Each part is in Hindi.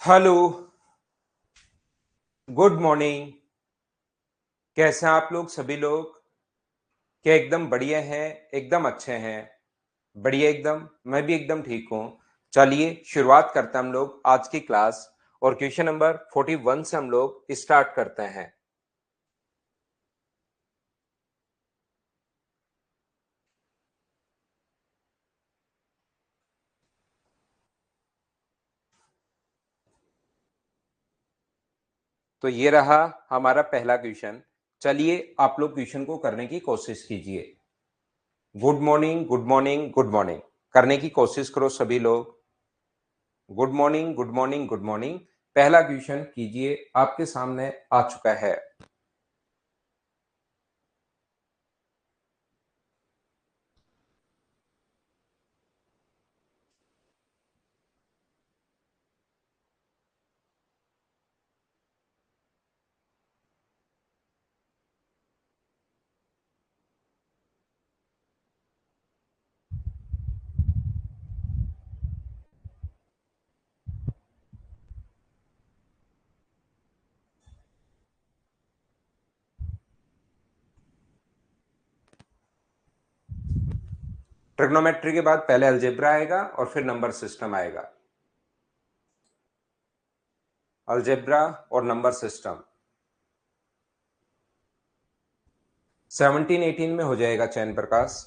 हेलो। Good morning. कैसे हैं आप लोग सभी लोग? क्या एकदम बढ़िया हैं? एकदम अच्छे हैं? बढ़िया एकदम। मैं भी एकदम ठीक हूँ। चलिए शुरुआत करते हैं हम लोग आज की क्लास। और क्वेश्चन नंबर 41 से हम लोग स्टार्ट करते हैं। तो ये रहा हमारा पहला क्वेश्चन। चलिए आप लोग क्वेश्चन को करने की कोशिश कीजिए। Good morning, good morning, good morning. करने की कोशिश करो सभी लोग। Good morning, good morning, good morning. पहला क्वेश्चन कीजिए, आपके सामने आ चुका है। ट्रिग्नोमेट्री के बाद पहले अलजेब्रा आएगा और फिर नंबर सिस्टम आएगा। अलजेब्रा और नंबर सिस्टम 17-18 में हो जाएगा चयन प्रकाश।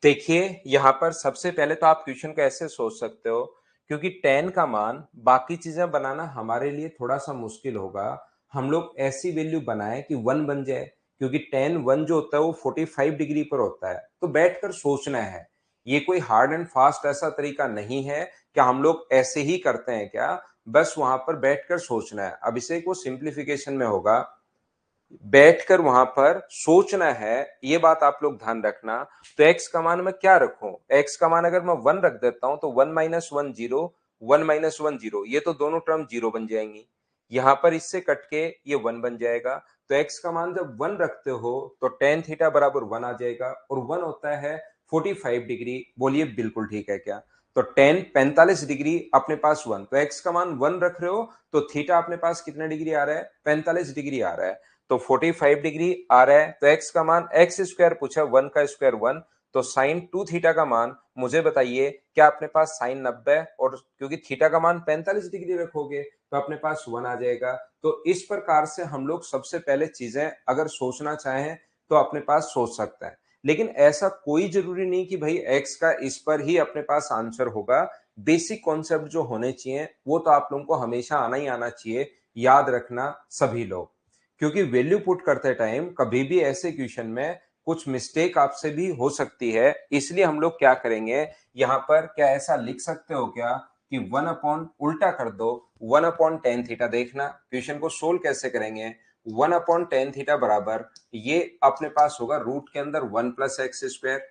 देखिए यहां पर सबसे पहले तो आप क्वेश्चन को ऐसे सोच सकते हो, क्योंकि 10 का मान बाकी चीजें बनाना हमारे लिए थोड़ा सा मुश्किल होगा। हम लोग ऐसी वैल्यू बनाए कि 1 बन जाए, क्योंकि 10 1 जो होता है वो 45 डिग्री पर होता है। तो बैठकर सोचना है। ये कोई हार्ड एंड फास्ट ऐसा तरीका नहीं है कि हम लोग ऐसे ही करते हैं क्या, बस वहां पर बैठकर सोचना है। अब इसे को सिंप्लीफिकेशन में होगा, बैठकर वहां पर सोचना है। ये बात आप लोग ध्यान रखना। तो x का मान मैं क्या रखूं? x का मान अगर मैं 1 रख देता हूं तो 1 माइनस 1 जीरो, 1 माइनस 1 जीरो, ये तो दोनों टर्म जीरो बन जाएंगी। यहां पर इससे कट के ये 1 बन जाएगा। तो x का मान जब 1 रखते हो तो टेन थीटा बराबर 1 आ जाएगा, और 1 होता है 45 डिग्री। बोलिए बिल्कुल ठीक है क्या? तो टेन 45 डिग्री अपने पास 1, तो x का मान 1 रख रहे हो तो थीटा अपने पास कितना डिग्री आ रहा है? 45 डिग्री आ रहा है। तो 45 डिग्री आ रहा है, तो x का मान एक्स स्क्वायर पूछा, 1 का स्क्वायर 1, तो साइन 2 थीटा का मान मुझे बताइए क्या अपने पास साइन 90, और क्योंकि थीटा का मान 45 डिग्री रखोगे तो अपने पास 1 आ जाएगा। तो इस प्रकार से हम लोग सबसे पहले चीजें अगर सोचना चाहें तो अपने पास सोच सकते हैं। लेकिन ऐसा कोई जरूरी नहीं कि भाई x का इस पर ही अपने पास आंसर होगा। बेसिक कॉन्सेप्ट जो होने चाहिए वो तो आप लोगों को हमेशा आना ही आना चाहिए। याद रखना सभी लोग, क्योंकि वैल्यू पुट करते टाइम कभी भी ऐसे क्वेश्चन में कुछ मिस्टेक आपसे भी हो सकती है। इसलिए हम लोग क्या करेंगे, यहां पर क्या ऐसा लिख सकते हो क्या कि 1 अपॉन उल्टा कर दो, 1 अपॉन टेन थीटा। देखना क्वेश्चन को सोल्व कैसे करेंगे। 1 अपॉन टेन थीटा बराबर ये अपने पास होगा रूट के अंदर 1 प्लस एक्स स्क्वायर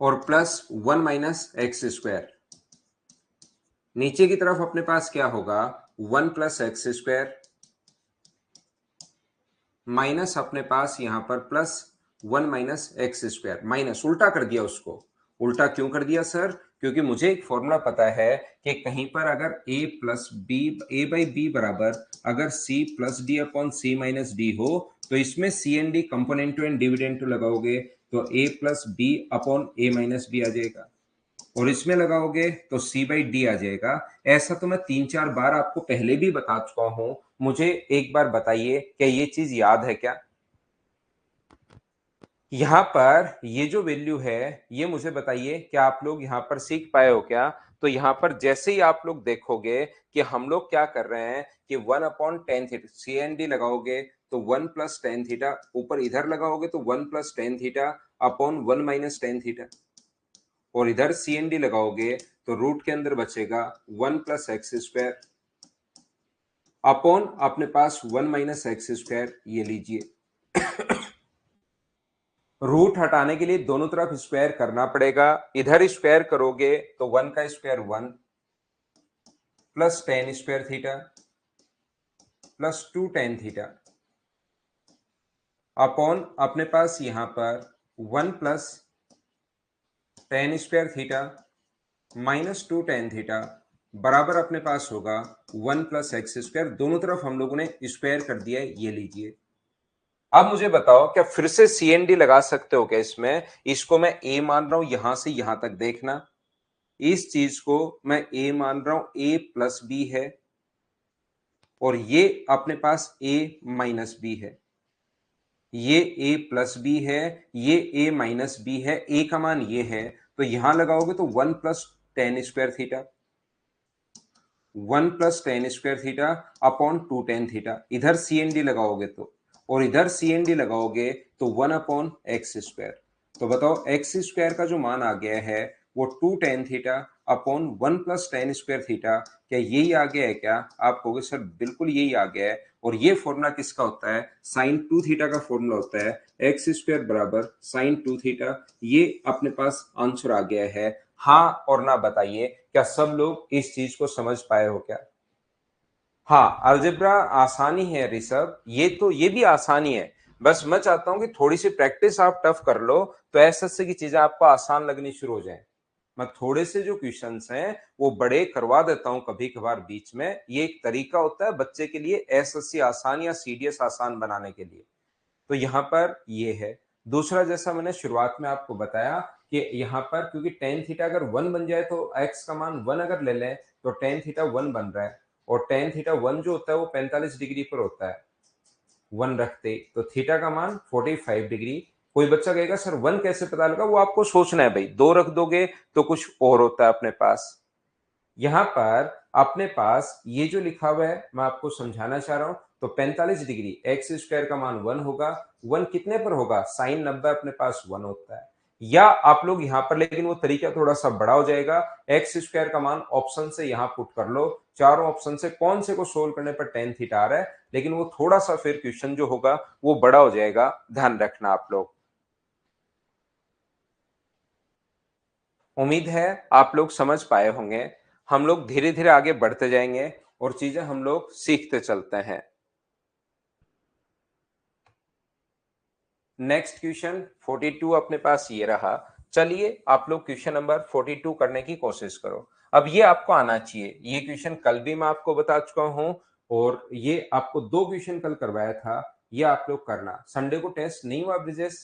और प्लस 1 माइनस एक्स स्क्वायर। नीचे की तरफ अपने पास क्या होगा? 1 प्लस एक्स स्क्वायर माइनस अपने पास यहां पर plus 1 minus x square. Minus उल्टा कर दिया उसको। उल्टा क्यों कर दिया सर? क्योंकि मुझे एक फॉर्मूला पता है कि कहीं पर अगर a plus B, A by B बराबर अगर c plus D upon C minus D हो, तो इसमें C and D component and dividend लगाओगे तो a plus B upon A minus B आ जाएगा, और इसमें लगाओगे तो सी बाई डी आ जाएगा। ऐसा तो मैं 3-4 बार आपको पहले भी बता चुका हूं। मुझे एक बार बताइए क्या ये चीज याद है क्या? यहां पर ये जो वैल्यू है ये मुझे बताइए क्या आप लोग यहां पर सीख पाए हो क्या? तो यहां पर जैसे ही आप लोग देखोगे कि हम लोग क्या कर रहे हैं कि 1 upon tan theta, C and D लगाओगे तो 1 प्लस टेन थीटा, ऊपर इधर लगाओगे तो 1 plus ten theta upon 1 minus tan theta, और इधर सी एन डी लगाओगे तो रूट के अंदर बचेगा 1 प्लस एक्स स्क्वायर अपॉन अपने पास 1 माइनस एक्स स्क्वायर। ये लीजिए, रूट हटाने के लिए दोनों तरफ स्क्वायर करना पड़ेगा। इधर स्क्वायर करोगे तो 1 का square 1 plus tan square theta plus 2 ten theta upon अपने पास यहां पर 1 plus tan square theta minus two tan theta बराबर अपने पास होगा वन प्लस एक्स स्क्वायर। दोनों तरफ हम लोगों ने स्क्वायर कर दिया है, ये लीजिए। अब मुझे बताओ क्या फिर से सीएनडी लगा सकते हो क्या इसमें? इसको मैं ए मान रहा हूं, यहां से यहां तक देखना। इस चीज को मैं ए मान रहा हूं, ए प्लस बी है, और ये अपने पास ए माइनस बी है। ये ए प्लस बी है, ये ए माइनस बी है, ए का मान ये है, तो यहां लगाओगे तो one plus tan square theta, one plus tan square theta upon two tan theta. इधर सी एन डी लगाओगे तो, और इधर सी एन डी लगाओगे तो वन अपॉन एक्स स्क्वायर। तो बताओ एक्स स्क्वायर का जो मान आ गया है वो two tan theta upon one plus tan square theta. क्या यही आ गया है क्या? आप कहोगे सर बिल्कुल यही आ गया है। और ये फॉर्मूला किसका होता है? साइन टू थीटा का फॉर्मूला होता है, एक्स स्क्वायर बराबर साइन टू थीटा। ये अपने पास आंसर आ गया है। हाँ और ना बताइए, क्या सब लोग इस चीज को समझ पाए हो क्या? हाँ, अलजेब्रा आसानी है ऋषभ, ये भी आसानी है। बस मैं चाहता हूं कि थोड़ी सी प्रैक्टिस आप टफ कर लो, तो ऐसे की चीजें आपको आसान लगनी शुरू हो जाए। मैं थोड़े से जो क्वेश्चंस हैं वो बड़े करवा देता हूं कभी कभार बीच में। ये एक तरीका होता है बच्चे के लिए एसएससी आसान या सीडीएस आसान बनाने के लिए। तो यहाँ पर ये है। दूसरा, जैसा मैंने शुरुआत में आपको बताया कि यहाँ पर क्योंकि टेन थीटा अगर वन बन जाए तो एक्स का मान वन अगर ले लें तो टेन थीटा वन बन रहा है, और टेन थीटा वन जो होता है वो 45 डिग्री पर होता है वन रखते, तो थीटा का मान 45 डिग्री। कोई बच्चा कहेगा सर वन कैसे पता लगा? वो आपको सोचना है भाई, दो रख दोगे तो कुछ और होता है अपने पास। यहां पर अपने पास ये जो लिखा हुआ है मैं आपको समझाना चाह रहा हूं। तो 45 डिग्री एक्स स्क्वायर का मान वन होगा। वन कितने पर होगा? साइन 90 अपने पास वन होता है। या आप लोग यहां पर, लेकिन वो तरीका थोड़ा सा बड़ा हो जाएगा, एक्स स्क्वायर का मान ऑप्शन से यहां पुट कर लो। चारों ऑप्शन से कौन से को सोल्व करने पर टेन थीटा आ रहा है, लेकिन वो थोड़ा सा फिर क्वेश्चन जो होगा वो बड़ा हो जाएगा, ध्यान रखना आप लोग। उम्मीद है आप लोग समझ पाए होंगे। हम लोग धीरे धीरे आगे बढ़ते जाएंगे और चीजें हम लोग सीखते चलते हैं। नेक्स्ट क्वेश्चन 42 अपने पास ये रहा। चलिए आप लोग क्वेश्चन नंबर 42 करने की कोशिश करो। अब ये आपको आना चाहिए, ये क्वेश्चन कल भी मैं आपको बता चुका हूं, और ये आपको दो क्वेश्चन कल करवाया था। ये आप लोग करना। संडे को टेस्ट नहीं हुआ ब्रिजेश?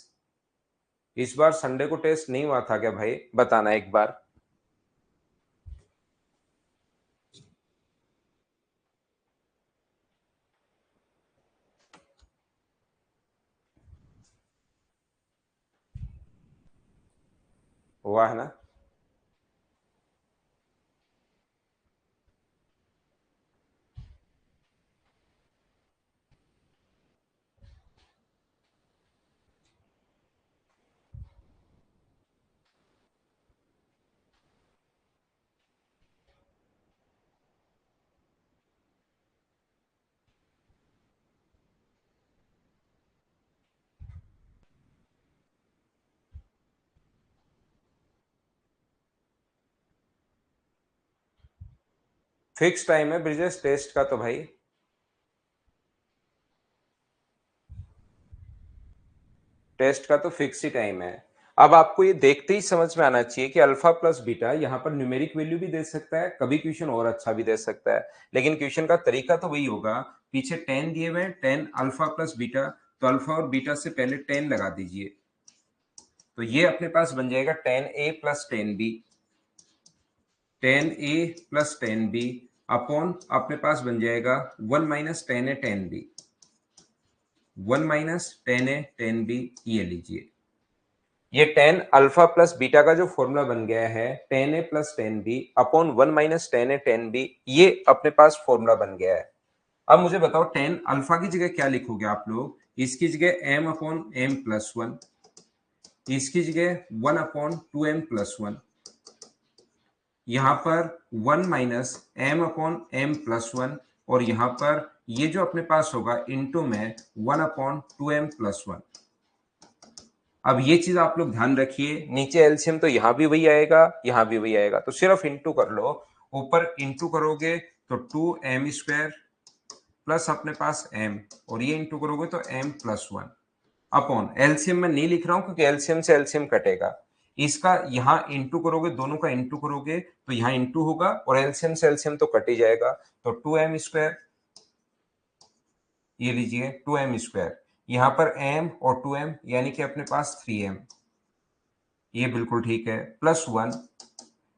इस बार संडे को टेस्ट नहीं हुआ था क्या भाई? बताना एक बार। हुआ है ना? फिक्स टाइम है ब्रिजेश टेस्ट का तो भाई। टेस्ट का तो फिक्स ही टाइम है। अब आपको ये देखते ही समझ में आना चाहिए कि अल्फा प्लस बीटा यहाँ पर न्यूमेरिक वैल्यू भी दे सकता है, कभी क्वेश्चन और अच्छा भी दे सकता है, लेकिन क्वेश्चन का तरीका तो वही होगा। पीछे टेन दिए हुए हैं, टेन अल्फा प्लस बीटा, तो अल्फा और बीटा से पहले टेन लगा दीजिए। तो ये अपने पास बन जाएगा ten A plus ten B, ten A plus ten B upon अपने पास बन जाएगा one minus ten A ten B, one minus ten A ten B. ये लीजिए, ये टेन अल्फा प्लस बीटा का जो फॉर्मूला बन गया है, ten A plus ten B upon one minus ten A ten B, ये अपने पास फॉर्मूला बन गया है। अब मुझे बताओ टेन अल्फा की जगह क्या लिखोगे आप लोग? इसकी जगह M upon M plus one, इसकी जगह one upon two M plus one, यहां पर one minus M upon M plus one, और यहां पर ये जो अपने पास होगा इंटू में one upon two M plus one. अब ये चीज आप लोग ध्यान रखिए, नीचे एलसीएम तो यहां भी वही आएगा, यहां भी वही आएगा, तो सिर्फ इंटू कर लो। ऊपर इंटू करोगे तो टू एम स्क्वायर प्लस अपने पास एम, और ये इंटू करोगे तो M plus one upon, LCM में नहीं लिख रहा हूं क्योंकि एलसीएम से एलसीएम कटेगा, इसका यहाँ इंटू करोगे, दोनों का इंटू करोगे तो यहाँ इंटू होगा और एलसीएम से एलसीएम तो कट ही जाएगा, तो 2m स्क्वायर, ये लीजिए 2m स्क्वायर, यहाँ पर m और 2m यानी कि अपने पास 3m, ये बिल्कुल ठीक है, प्लस 1,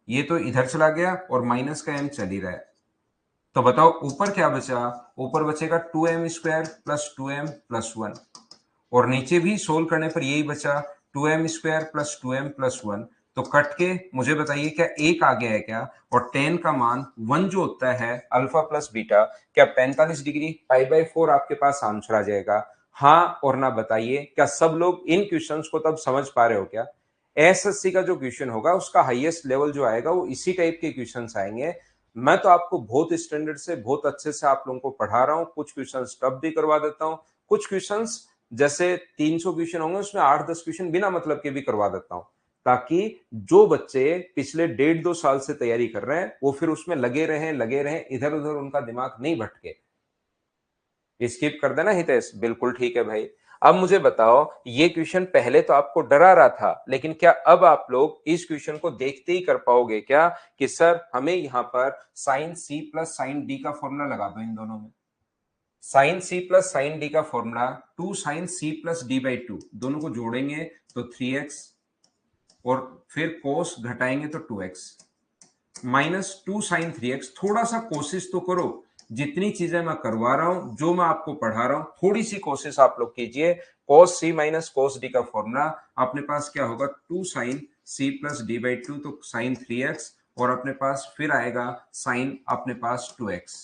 ये तो इधर चला गया और माइनस का m चल ही रहा है, तो बताओ ऊपर क्या बचा, ऊपर बचेगा 2m square plus 2m plus 1, और नीचे भी सोल्व करने पर यही बचा 2m square plus 2m plus 1, तो कट के मुझे बताइए क्या एक आ गया है क्या, और tan का मान 1 जो होता है अल्फा प्लस बीटा, क्या 45 डिग्री पाई बाय 4 आपके पास आंसर आ जाएगा? हाँ और ना बताइए, क्या सब लोग इन क्वेश्चंस को तब समझ पा रहे हो क्या? एसएससी का जो क्वेश्चन होगा उसका हाईएस्ट लेवल जो आएगा वो इसी टाइप के क्वेश्चंस आएंगे। मैं तो आपको बहुत स्टैंडर्ड से बहुत अच्छे से आप लोगों को पढ़ा रहा हूँ, कुछ क्वेश्चंस टफ भी करवा देता हूँ, कुछ क्वेश्चंस जैसे 300 क्वेश्चन होंगे उसमें 8-10 क्वेश्चन बिना मतलब के भी करवा देता हूं, ताकि जो बच्चे पिछले 1.5-2 साल से तैयारी कर रहे हैं वो फिर उसमें लगे रहें, इधर उधर उनका दिमाग नहीं भटके। स्किप कर देना हितेश, बिल्कुल ठीक है भाई। अब मुझे बताओ, ये क्वेश्चन पहले तो आपको डरा रहा था, लेकिन क्या अब आप लोग इस क्वेश्चन को देखते ही कर पाओगे क्या कि सर हमें यहाँ पर sine C plus sine D का फॉर्मूला लगा दो इन दोनों में। Sine C plus sine D का formula 2 sine C plus D by 2, दोनों को जोड़ेंगे तो 3x, और फिर कोस घटाएंगे तो 2x माइनस 2 साइन 3x। थोड़ा सा कोशिश तो करो, जितनी चीजें मैं करवा रहा हूं, जो मैं आपको पढ़ा रहा हूं, थोड़ी सी कोशिश आप लोग कीजिए। Cos C minus cos D का फॉर्मूला अपने पास क्या होगा, 2 sine C plus D by 2, तो साइन 3x, और अपने पास फिर आएगा साइन अपने पास 2x।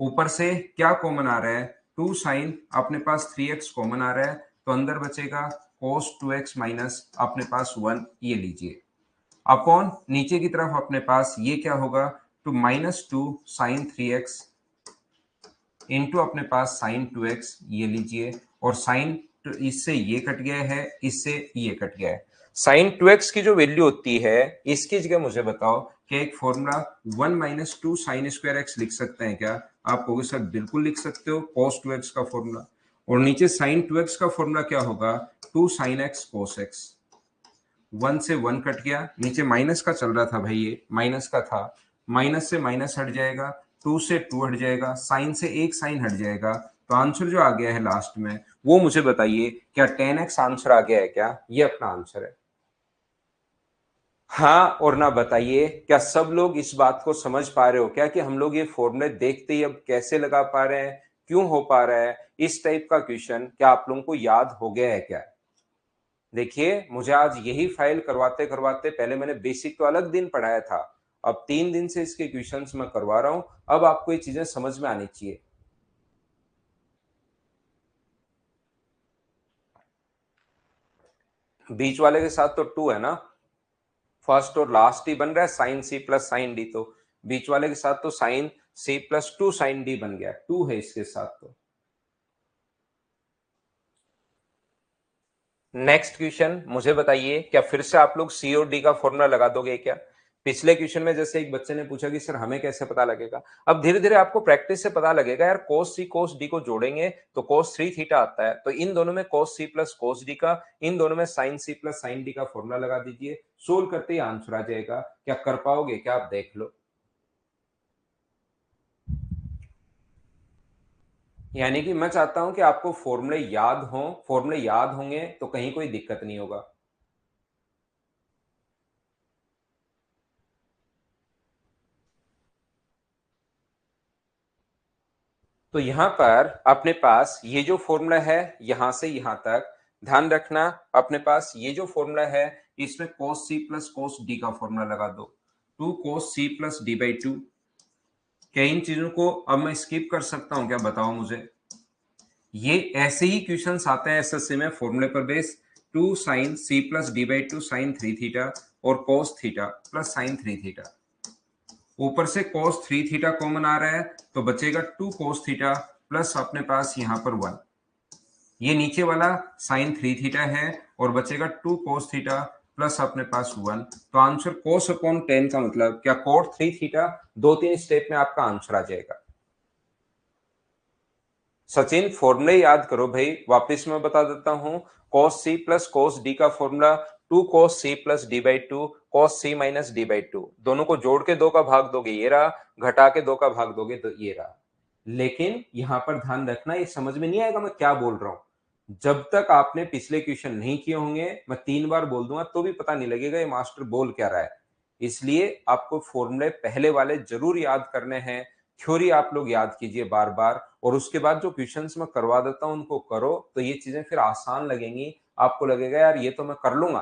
ऊपर से क्या कॉमन आ रहा है, 2 साइन अपने पास 3x कॉमन आ रहा है, तो अंदर बचेगा cos 2x माइनस अपने पास 1, ये लीजिए, अपॉन नीचे की तरफ अपने पास ये क्या होगा, तो -2 साइन 3x इंटू अपने पास साइन 2x, ये लीजिए, और साइन इससे ये कट गया है, इससे ये कट गया है। साइन 2x की जो वैल्यू होती है इसकी जगह मुझे बताओ कि एक formula 1 minus 2 sign square x लिख सकते हैं क्या? आप कहोगे सर बिल्कुल लिख सकते हो, cos 2x का फॉर्मूला, और नीचे साइन 2x का फॉर्मूला क्या होगा, 2 साइन x cos x। 1 से 1 कट गया, नीचे माइनस का चल रहा था भाई, ये माइनस का था, माइनस से माइनस हट जाएगा, 2 से 2 हट जाएगा, साइन से एक साइन हट जाएगा, तो आंसर जो आ गया है लास्ट में वो मुझे बताइए, क्या 10x आंसर आ गया है क्या? ये अपना आंसर है। हाँ और ना बताइए, क्या सब लोग इस बात को समझ पा रहे हो क्या कि हम लोग ये फॉर्मूले देखते ही अब कैसे लगा पा रहे हैं, क्यों हो पा रहा है? इस टाइप का क्वेश्चन क्या आप लोगों को याद हो गया है क्या? देखिए, मुझे आज यही फाइल करवाते करवाते, पहले मैंने बेसिक तो अलग दिन पढ़ाया था, अब 3 दिन से इसके क्वेश्चंस मैं करवा रहा हूं, अब आपको ये चीजें समझ में आनी चाहिए। बीच वाले के साथ तो 2 है ना, फर्स्ट और लास्ट ही बन रहा है sine C plus sine D, तो बीच वाले के साथ तो sine C plus 2 sine D बन गया, 2 है इसके साथ। तो नेक्स्ट क्वेश्चन मुझे बताइए, क्या फिर से आप लोग सी और डी का फॉर्मूला लगा दोगे क्या? पिछले क्वेश्चन में जैसे एक बच्चे ने पूछा कि सर हमें कैसे पता लगेगा, अब धीरे धीरे आपको प्रैक्टिस से पता लगेगा यार, cos सी cos डी को जोड़ेंगे तो cos 3 थीटा आता है, तो इन दोनों में cos C plus cos D का, इन दोनों में sin C plus sin D का फॉर्मूला लगा दीजिए, सोल्व करते ही आंसर आ जाएगा। क्या कर पाओगे क्या? आप देख लो। यानी कि मैं चाहता हूं कि आपको फॉर्मूले याद हों, फॉर्मूले याद होंगे तो कहीं कोई दिक्कत नहीं होगा। तो यहां पर अपने पास ये जो फॉर्मूला है यहां से यहां तक, ध्यान रखना, अपने पास ये जो फॉर्मूला है इसमें cos c plus cos d का फॉर्मूला लगा दो, 2 cos c plus D by 2। क्या इन चीजों को अब मैं स्किप कर सकता हूं क्या, बताओ मुझे? ये ऐसे ही क्वेश्चंस आते हैं एसएससी में फॉर्मूले पर base, 2 sine c plus D by 2 sine 3 theta और cos theta plus sine 3 theta, ऊपर से cos 3 थीटा कॉमन आ रहा है तो बचेगा 2 cos थीटा प्लस अपने पास यहां पर 1, ये नीचे वाला साइन 3 थीटा है, और बचेगा 2 cos थीटा प्लस अपने पास 1, तो आंसर cos अपॉन 10 का मतलब क्या, cot 3 थीटा, 2-3 स्टेप में आपका आंसर आ जाएगा। सचिन फॉर्मूले याद करो भाई, वापस मैं बता देता हूं, cos c plus cos d का formula two cos C plus D by two cos C minus D by two, दोनों को जोड़ के 2 का भाग दोगे ये रहा, घटा के 2 का भाग दोगे तो ये रहा। लेकिन यहां पर ध्यान रखना, ये समझ में नहीं आएगा मैं क्या बोल रहा हूं। जब तक आपने पिछले क्वेश्चन नहीं किए होंगे, मैं 3 बार बोल दूंगा तो भी पता नहीं लगेगा ये मास्टर बोल क्या रहा है। इसलिए आपको फॉर्मूले पहले वाले जरूर याद करने हैं, थ्योरी आप लोग याद कीजिए बार बार, और उसके बाद जो क्वेश्चंस मैं करवा देता हूं उनको करो, तो ये चीजें फिर आसान लगेंगी, आपको लगेगा यार ये तो मैं कर लूंगा।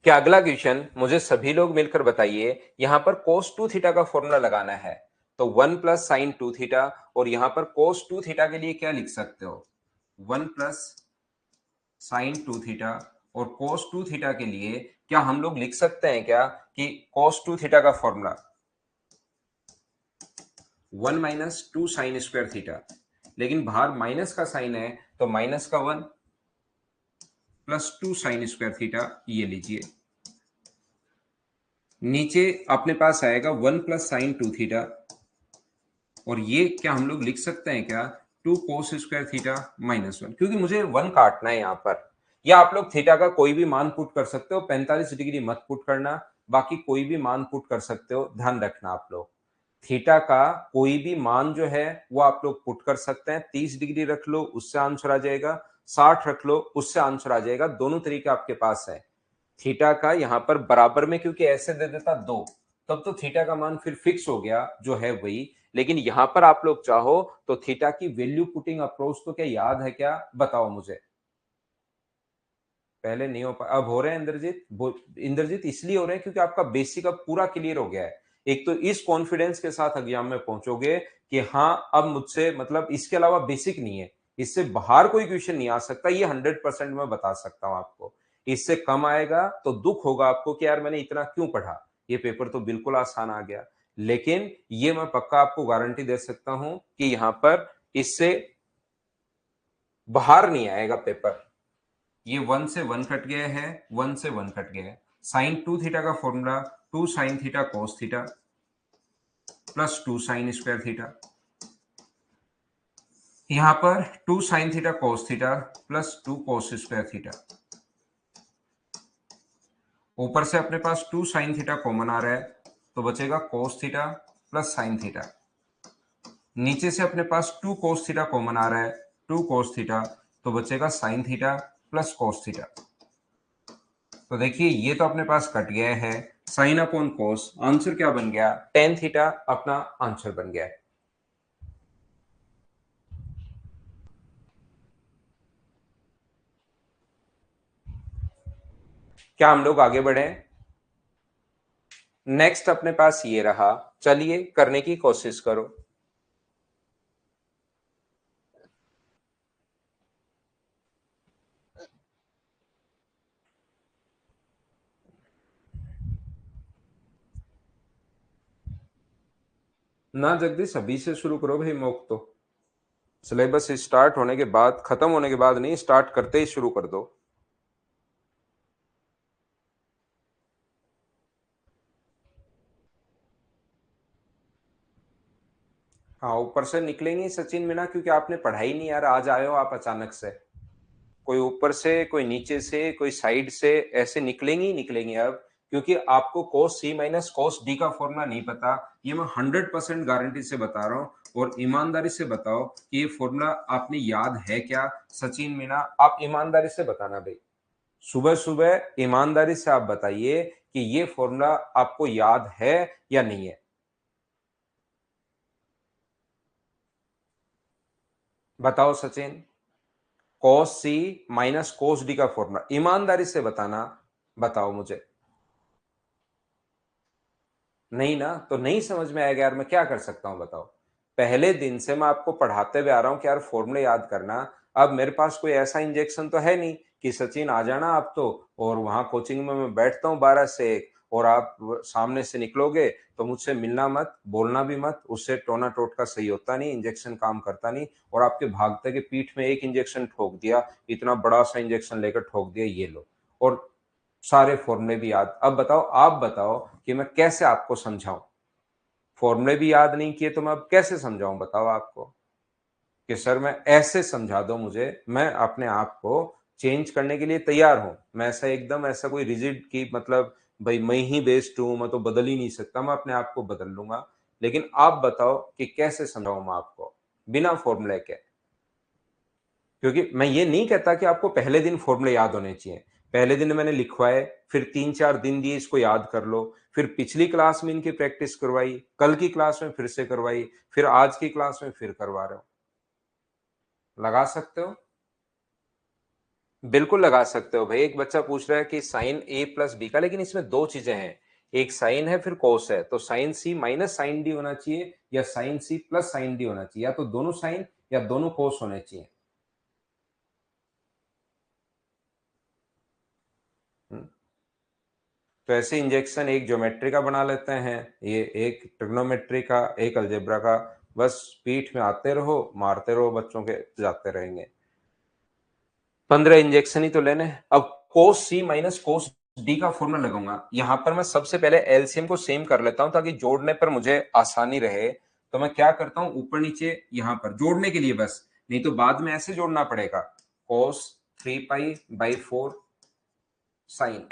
क्या अगला क्वेश्चन मुझे सभी लोग मिलकर बताइए, यहां पर cos 2 थीटा का फॉर्मूला लगाना है, तो 1 प्लस साइन 2 थीटा, और यहां पर cos 2 थीटा के लिए क्या लिख सकते हो, 1 प्लस साइन 2 थीटा, और cos 2 थीटा के लिए क्या हम लोग लिख सकते हैं क्या कि cos 2 थीटा का formula 1 minus 2 sign square theta, लेकिन बाहर माइनस का साइन है तो माइनस का 1 प्लस 2 साइन स्क्वायर थीटा, ये लीजिए। नीचे अपने पास आएगा 1 प्लस साइन 2 थीटा, और ये क्या हम लोग लिख सकते हैं क्या, 2 कोस स्क्वायर थीटा माइनस 1, क्योंकि मुझे 1 काटना है यहां पर। या आप लोग थीटा का कोई भी मान पुट कर सकते हो, 45 डिग्री मत पुट करना, बाकी कोई भी मान पुट कर सकते हो, ध्यान रखना आप लोग। थीटा का कोई भी मान जो है वो आप लोग पुट कर सकते हैं, 30 डिग्री रख लो उससे आंसर आ जाएगा, 60 रख लो उससे आंसर आ जाएगा, दोनों तरीके आपके पास है। थीटा का यहां पर बराबर में क्योंकि ऐसे दे देता 2, तब तो थीटा का मान फिर फिक्स हो गया जो है वही। लेकिन यहां पर आप लोग चाहो तो थीटा की वैल्यू पुटिंग अप्रोच तो क्या याद है क्या, बताओ मुझे। पहले नहीं हो पाया, अब हो रहे हैं इंद्रजीत। इंद्रजीत इसलिए हो रहे हैं क्योंकि आपका बेसिक अब पूरा क्लियर हो गया है। एक तो इस कॉन्फिडेंस के साथ एग्जाम में पहुंचोगे कि हाँ अब मुझसे मतलब इसके अलावा बेसिक नहीं है, इससे बाहर कोई क्वेश्चन नहीं आ सकता, ये 100% मैं बता सकता हूं आपको। इससे कम आएगा तो दुख होगा आपको कि यार मैंने इतना क्यों पढ़ा, ये पेपर तो बिल्कुल आसान आ गया। लेकिन ये मैं पक्का आपको गारंटी दे सकता हूं कि यहां पर इससे बाहर नहीं आएगा पेपर। ये 1 से 1 कट गया है, 1 से 1 कट गया है। साइन 2 थीटा का formula 2 sine theta cos theta plus 2 sign square theta. यहां पर 2 sine theta cos theta plus 2 cos square theta. ऊपर से अपने पास 2 साइन थीटा कॉमन आ रहा है तो बचेगा cos theta plus sine theta. नीचे से अपने पास 2 cos थीटा कॉमन आ रहा है, 2 cos थीटा, तो बचेगा sign theta plus cos theta. तो देखिए ये तो अपने पास कट गया है, साइन अपॉन कोस, आंसर क्या बन गया, टेन थीटा अपना आंसर बन गया है। क्या हम लोग आगे बढ़े, नेक्स्ट अपने पास ये रहा, चलिए करने की कोशिश करो। ना जगदीश अभी से शुरू करो भाई, मौक तो सिलेबस स्टार्ट होने के बाद, खत्म होने के बाद नहीं, स्टार्ट करते ही शुरू कर दो। हाँ ऊपर से निकलेंगे सचिन मीना, क्योंकि आपने पढ़ाई नहीं यार, आज आए हो आप अचानक से, कोई ऊपर से कोई नीचे से कोई साइड से, ऐसे निकलेंगी ही निकलेंगी अब, क्योंकि आपको cos c minus cos d का फॉर्मूला नहीं पता, ये मैं 100% गारंटी से बता रहा हूं। और ईमानदारी से बताओ कि ये फॉर्मूला आपने याद है क्या, सचिन मीना आप ईमानदारी से बताना भाई, सुबह सुबह ईमानदारी से आप बताइए कि ये फॉर्मूला आपको याद है या नहीं है। बताओ Sachin, cos c minus cos d का फॉर्मूला ईमानदारी से बताना, बताओ मुझे। नहीं ना, तो नहीं समझ में आएगा यार, मैं क्या कर सकता हूं बताओ। पहले दिन से मैं आपको पढ़ाते हुए आ रहा हूं कि यार फॉर्मूले याद करना। अब मेरे पास कोई ऐसा इंजेक्शन तो है नहीं कि सचिन आ जाना आप तो, और वहां कोचिंग में मैं बैठता हूँ 12 से 1, और आप सामने से निकलोगे तो मुझसे मिलना मत, बोलना भी मत, उससे टोना टोटका सही होता नहीं, इंजेक्शन काम करता नहीं, और आपके भागते के पीठ में एक इंजेक्शन ठोक दिया, इतना बड़ा सा इंजेक्शन लेकर ठोक दिया, ये लो, और सारे फॉर्मूले भी याद। अब बताओ, आप बताओ कि मैं कैसे आपको समझाऊं, फॉर्मूले भी याद नहीं किए तो मैं अब कैसे समझाऊं, बताओ आपको कि सर मैं ऐसे समझा दो मुझे, मैं अपने आप को चेंज करने के लिए तैयार हूँ। मैं ऐसा कोई रिजिड कि मतलब भाई मैं ही बेस्ट हूँ, मैं तो बदल ही नहीं सकता, मैं अपने आप को बदल लूँगा। लेकिन आप बताओ कि कैसे समझाऊँ मैं आपको, बिना फ़ॉर्मूले के? क्योंकि मैं ये नहीं कहता कि आपको पहले दिन फ़ॉर्मूले याद होने चाहिए। पहले दिन मैंने लिखवाए, फिर 3-4 दिन दिए इसको याद कर लो, फिर पिछली क्लास में इनकी प्रैक्टिस करवाई, कल की क्लास में फिर से करवाई, फिर आज की क्लास में फिर करवा रहे हो। लगा सकते हो? बिल्कुल लगा सकते हो भाई। एक बच्चा पूछ रहा है कि साइन ए प्लस बी का, लेकिन इसमें 2 चीज़ें हैं। एक साइन है, फिर कोस है। तो sine C minus sine D होना चाहिए या sine C plus sine D होना चाहिए, या तो दोनों साइन या दोनों कोस होने चाहिए। हुँ। तो ऐसे इंजेक्शन एक ज्योमेट्री का बना लेते हैं, ये एक ट्रिग्नोमेट्री का, एक अलजेब्रा का। बस पीठ में आते रहो, मारते रहो, बच्चों के जाते रहेंगे। 15 इंजेक्शन ही तो लेने हैं। अब कोस सी माइनस कोस डी का फॉर्मूला लगाऊंगा। यहां पर मैं सबसे पहले एलसीएम को सेम कर लेता हूं ताकि जोड़ने पर मुझे आसानी रहे। तो मैं क्या करता हूं, ऊपर नीचे यहां पर जोड़ने के लिए बस, नहीं तो बाद में ऐसे जोड़ना पड़ेगा। कोस 3 पाई बाई 4 साइन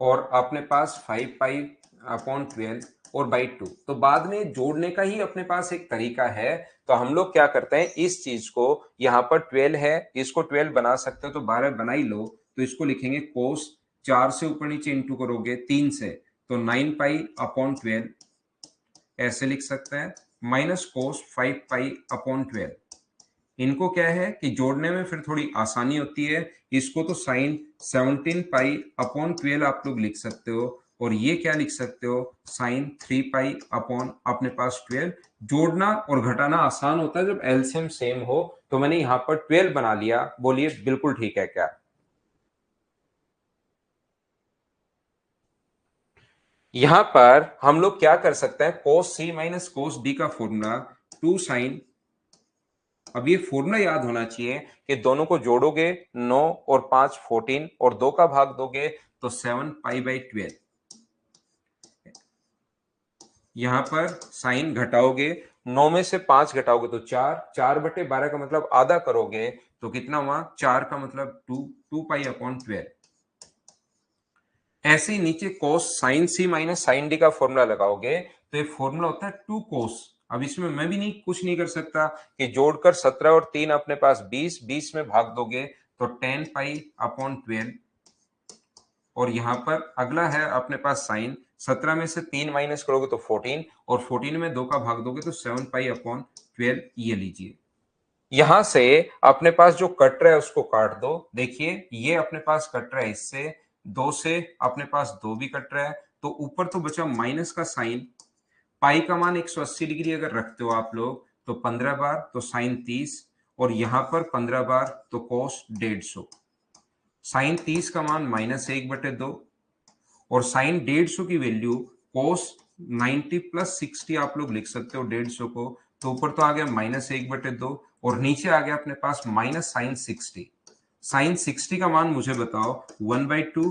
और अपने पास 5 पाई अपॉन 12 और बाई 2। तो बाद में जोड़ने का ही अपने पास एक तरीका है। तो हम लोग क्या करते हैं, इस चीज को, यहाँ पर 12 है, इसको 12 बना सकते हो तो 12 बना ही लो। तो इसको लिखेंगे कोस, 4 से ऊपर नीचे इंटू करोगे 3 से, तो 9 पाई अपॉन 12 ऐसे लिख सकते हैं, माइनस कोस 5 पाई अपॉन 12। इनको क्या है कि जोड़ने में फिर थोड़ी आसानी होती है। इसको तो साइन 17 पाई अपॉन 12 आप लोग लिख सकते हो, और ये क्या लिख सकते हो, साइन 3 पाई अपॉन अपने पास 12। जोड़ना और घटाना आसान होता है जब एलसीएम सेम हो। तो मैंने यहां पर 12 बना लिया। बोलिए बिल्कुल ठीक है क्या? यहां पर हम लोग क्या कर सकते हैं, कोस सी माइनस कोस डी का फॉर्मूला 2 साइन, अब ये फॉर्मूला याद होना चाहिए कि दोनों को जोड़ोगे 9 और 5 14 और 2 का भाग दोगे तो 7 पाई बाई 12। यहां पर साइन घटाओगे, 9 में से 5 घटाओगे तो 4, 4/12 का मतलब आधा करोगे तो कितना हुआ, 4 का मतलब 2, 2 पाई अपॉन 12। ऐसे ही नीचे कोस sign C minus sine D का फॉर्मूला लगाओगे तो ये फॉर्मूला होता है 2 कोस। अब इसमें मैं भी नहीं कुछ नहीं कर सकता कि जोड़कर 17 और 3 अपने पास 20, 20 में भाग दोगे तो 10 पाई अपॉन 12। और यहां पर अगला है अपने पास साइन, 17 में से 3 माइनस करोगे तो 14, और 14 में 2 का भाग दोगे तो 7 पाई अपॉन 12। ये लीजिए, यहां से अपने पास जो कट रहा है उसको काट दो। देखिए ये अपने पास कट रहा है, इससे 2 से अपने पास 2 भी कट रहा है, तो ऊपर तो बचा माइनस का साइन। पाई का मान 180 डिग्री अगर रखते हो आप लोग तो 15 बार तो साइन 30, और यहां पर 15 बार तो कोस 150। साइन 30 का मान -1/2, और साइन 150 की वैल्यू कोस 90 प्लस 60 आप लोग लिख सकते हो 150 को। तो ऊपर तो आ गया -1/2 और नीचे आ गया अपने पास माइनस साइन 60। साइन 60 का मान मुझे बताओ 1/2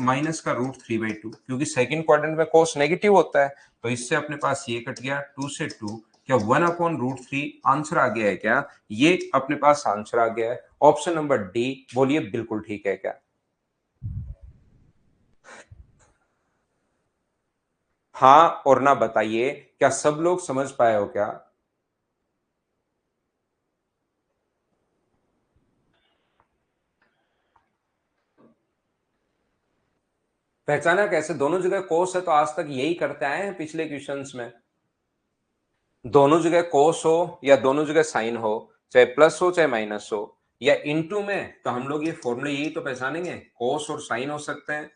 माइनस का √3/2, क्योंकि सेकंड क्वाड्रेंट में कोस नेगेटिव होता है। तो इससे अपने पास ये कट गया, 2 से 2, क्या 1/√3 आंसर आ गया है क्या? ये अपने पास आंसर आ गया है, ऑप्शन नंबर डी। बोलिए बिल्कुल ठीक है क्या? हाँ और ना बताइए, क्या सब लोग समझ पाए हो क्या? पहचाना कैसे? दोनों जगह कोस है तो आज तक यही करते आए हैं पिछले क्वेश्चंस में। दोनों जगह कोस हो या दोनों जगह साइन हो, चाहे प्लस हो चाहे माइनस हो, या इनटू में, तो हम लोग ये फॉर्मूले यही तो पहचानेंगे, कोस और साइन हो सकते हैं,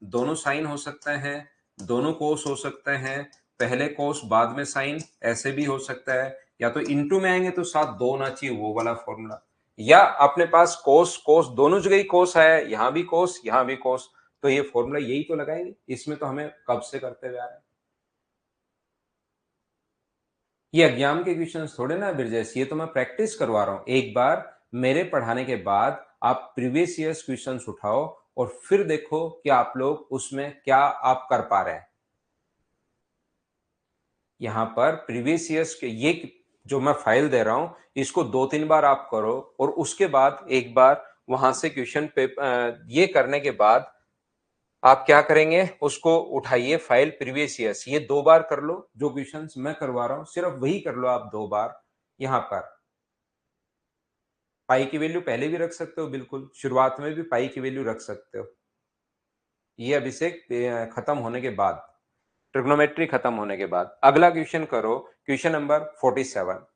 दोनों साइन हो सकते हैं, दोनों कोस हो सकते हैं, पहले कोस बाद में साइन, ऐसे भी हो सकता है। या तो इनटू में आएंगे तो साथ दो होना चाहिए, वो वाला फॉर्मूला। या अपने पास कोस कोस दोनों जगह ही कोस है, यहां भी कोस यहां भी कोस, तो ये फॉर्मूला यही तो लगाएंगे। इसमें तो हमें कब से करते हुए आ रहे हैं। ये एग्जाम के क्वेश्चंस थोड़े ना ब्रजेश, ये तो मैं प्रैक्टिस करवा रहा हूं। एक बार मेरे पढ़ाने के बाद आप प्रीवियस ईयर्स क्वेश्चंस उठाओ और फिर देखो कि आप लोग उसमें क्या आप कर पा रहे हैं। यहाँ पर प्रीवियस ईयर्स के ये जो मैं फाइल दे रहा हूं इसको 2-3 बार आप करो और उसके बाद एक बार वहां से क्वेश्चन पे ये करने के बाद आप क्या करेंगे, उसको उठाइए फाइल प्रीवियस ईयर्स, ये 2 बार कर लो, जो क्वेश्चंस मैं करवा रहा हूं सिर्फ वही कर लो आप 2 बार। यहां पर पाई की वैल्यू पहले भी रख सकते हो, बिल्कुल शुरुआत में भी पाई की वैल्यू रख सकते हो। ये अभिषेक खत्म होने के बाद, ट्रिग्नोमेट्री खत्म होने के बाद अगला क्वेश्चन करो, क्वेश्चन नंबर 47।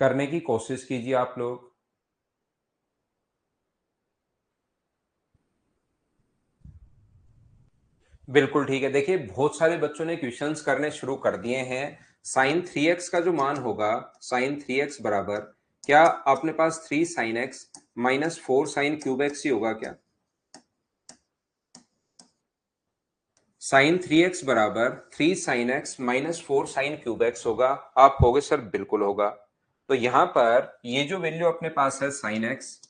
करने की कोशिश कीजिए आप लोग। बिल्कुल ठीक है, देखिए बहुत सारे बच्चों ने क्वेश्चंस करने शुरू कर दिए हैं। साइन 3x का जो मान होगा, साइन 3x बराबर, क्या अपने पास 3 sine X minus 4 sine cube X ही होगा क्या? साइन 3x बराबर 3 sine X minus 4 sine cube X होगा? आप कहोगे सर बिल्कुल होगा। तो यहां पर ये जो वैल्यू अपने पास है साइन एक्स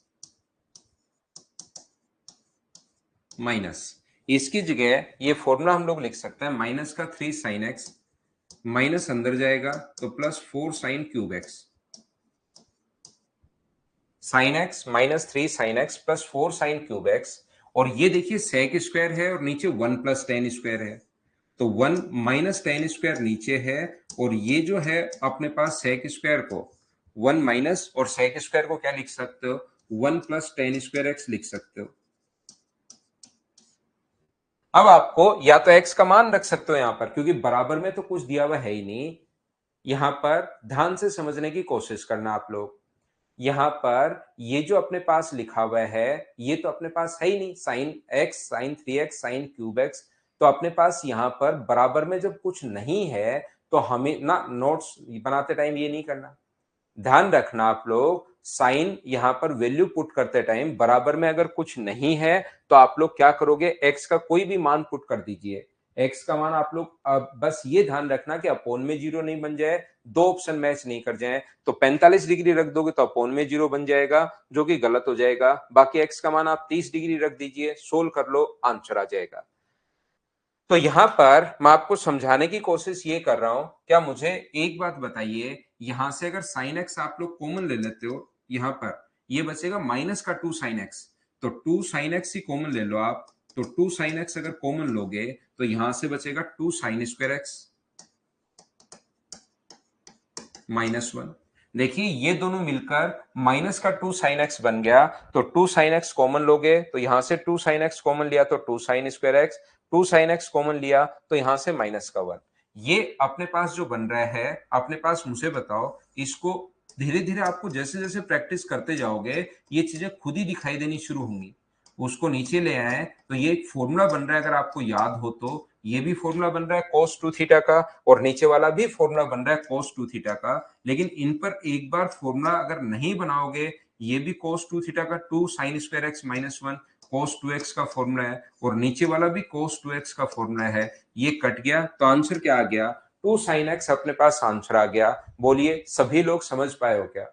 माइनस, इसकी जगह ये फॉर्मूला हम लोग लिख सकते हैं, माइनस का 3 साइन एक्स माइनस अंदर जाएगा तो plus 4 sine cube x, sign X minus 3 sine X plus 4 sine cube x. और ये देखिए सेक स्क्वायर है और नीचे 1 प्लस टेन स्क्वायर है, तो 1 माइनस टेन स्क्वायर नीचे है, और ये जो है अपने पास सेक स्क्वायर को 1 माइनस और सेक स्क्वायर को क्या लिख सकते हो, 1 प्लस टेन स्क्वायर एक्स लिख सकते हो। अब आपको या तो एक्स का मान रख सकते हो यहां पर, क्योंकि बराबर में तो कुछ दिया हुआ है ही नहीं। यहां पर ध्यान से समझने की कोशिश करना आप लोग। यहां पर ये जो अपने पास लिखा हुआ है ये तो अपने पास है ही नहीं, sine X sine 3x sine cube X. तो अपने पास यहां पर बराबर में जब कुछ नहीं है तो हमें ना नोट्स बनाते टाइम ये नहीं करना। ध्यान रखना आप लोग, साइन यहां पर वैल्यू पुट करते टाइम बराबर में अगर कुछ नहीं है तो आप लोग क्या करोगे, एक्स का कोई भी मान पुट कर दीजिए। एक्स का मान आप लोग बस ये ध्यान रखना कि अपोन में जीरो नहीं बन जाए, दो ऑप्शन मैच नहीं कर जाए। तो 45 डिग्री रख दोगे तो अपोन में जीरो बन जाएगा, जो कि गलत हो जाएगा। बाकी एक्स का मान आप 30 डिग्री रख दीजिए, सोल्व कर लो, आंसर आ जाएगा। तो यहां पर मैं आपको समझाने की कोशिश ये कर रहा हूं, क्या मुझे एक बात बताइए, यहां से अगर साइन एक्स आप लोग कॉमन ले लेते हो, यहां पर ये बचेगा माइनस का 2 साइन एक्स, तो 2 साइन एक्स ही कॉमन ले लो आप। तो 2 साइन एक्स अगर कॉमन लोगे तो यहां से बचेगा 2 साइन स्क्वायर एक्स माइनस 1। देखिए ये दोनों मिलकर माइनस का 2 साइन एक्स बन गया। तो 2 साइन एक्स कॉमन लोगे तो यहां से 2 साइन एक्स कॉमन लिया तो 2 sign square x, 2 sine x common लिया तो यहां से माइनस का 1। ये अपने पास जो बन रहा है, अपने पास मुझे बताओ, इसको धीरे धीरे आपको जैसे जैसे प्रैक्टिस करते जाओगे ये चीजें खुद ही दिखाई देनी शुरू होंगी। उसको नीचे ले आए तो ये एक फॉर्मूला बन रहा है, अगर आपको याद हो तो ये भी फॉर्मूला बन रहा है cos 2 थीटा का, और नीचे वाला भी फॉर्मूला बन रहा है cos 2 थीटा का। लेकिन इन पर एक बार फॉर्मूला अगर नहीं बनाओगे, ये भी cos 2 थीटा का 2 sin square X minus 1 cos 2x का फॉर्मूला है, और नीचे वाला भी cos 2x का फॉर्मूला है, ये कट गया तो आंसर क्या आ गया, 2 sin x अपने पास आंसर आ गया। बोलिए सभी लोग समझ पाए हो क्या?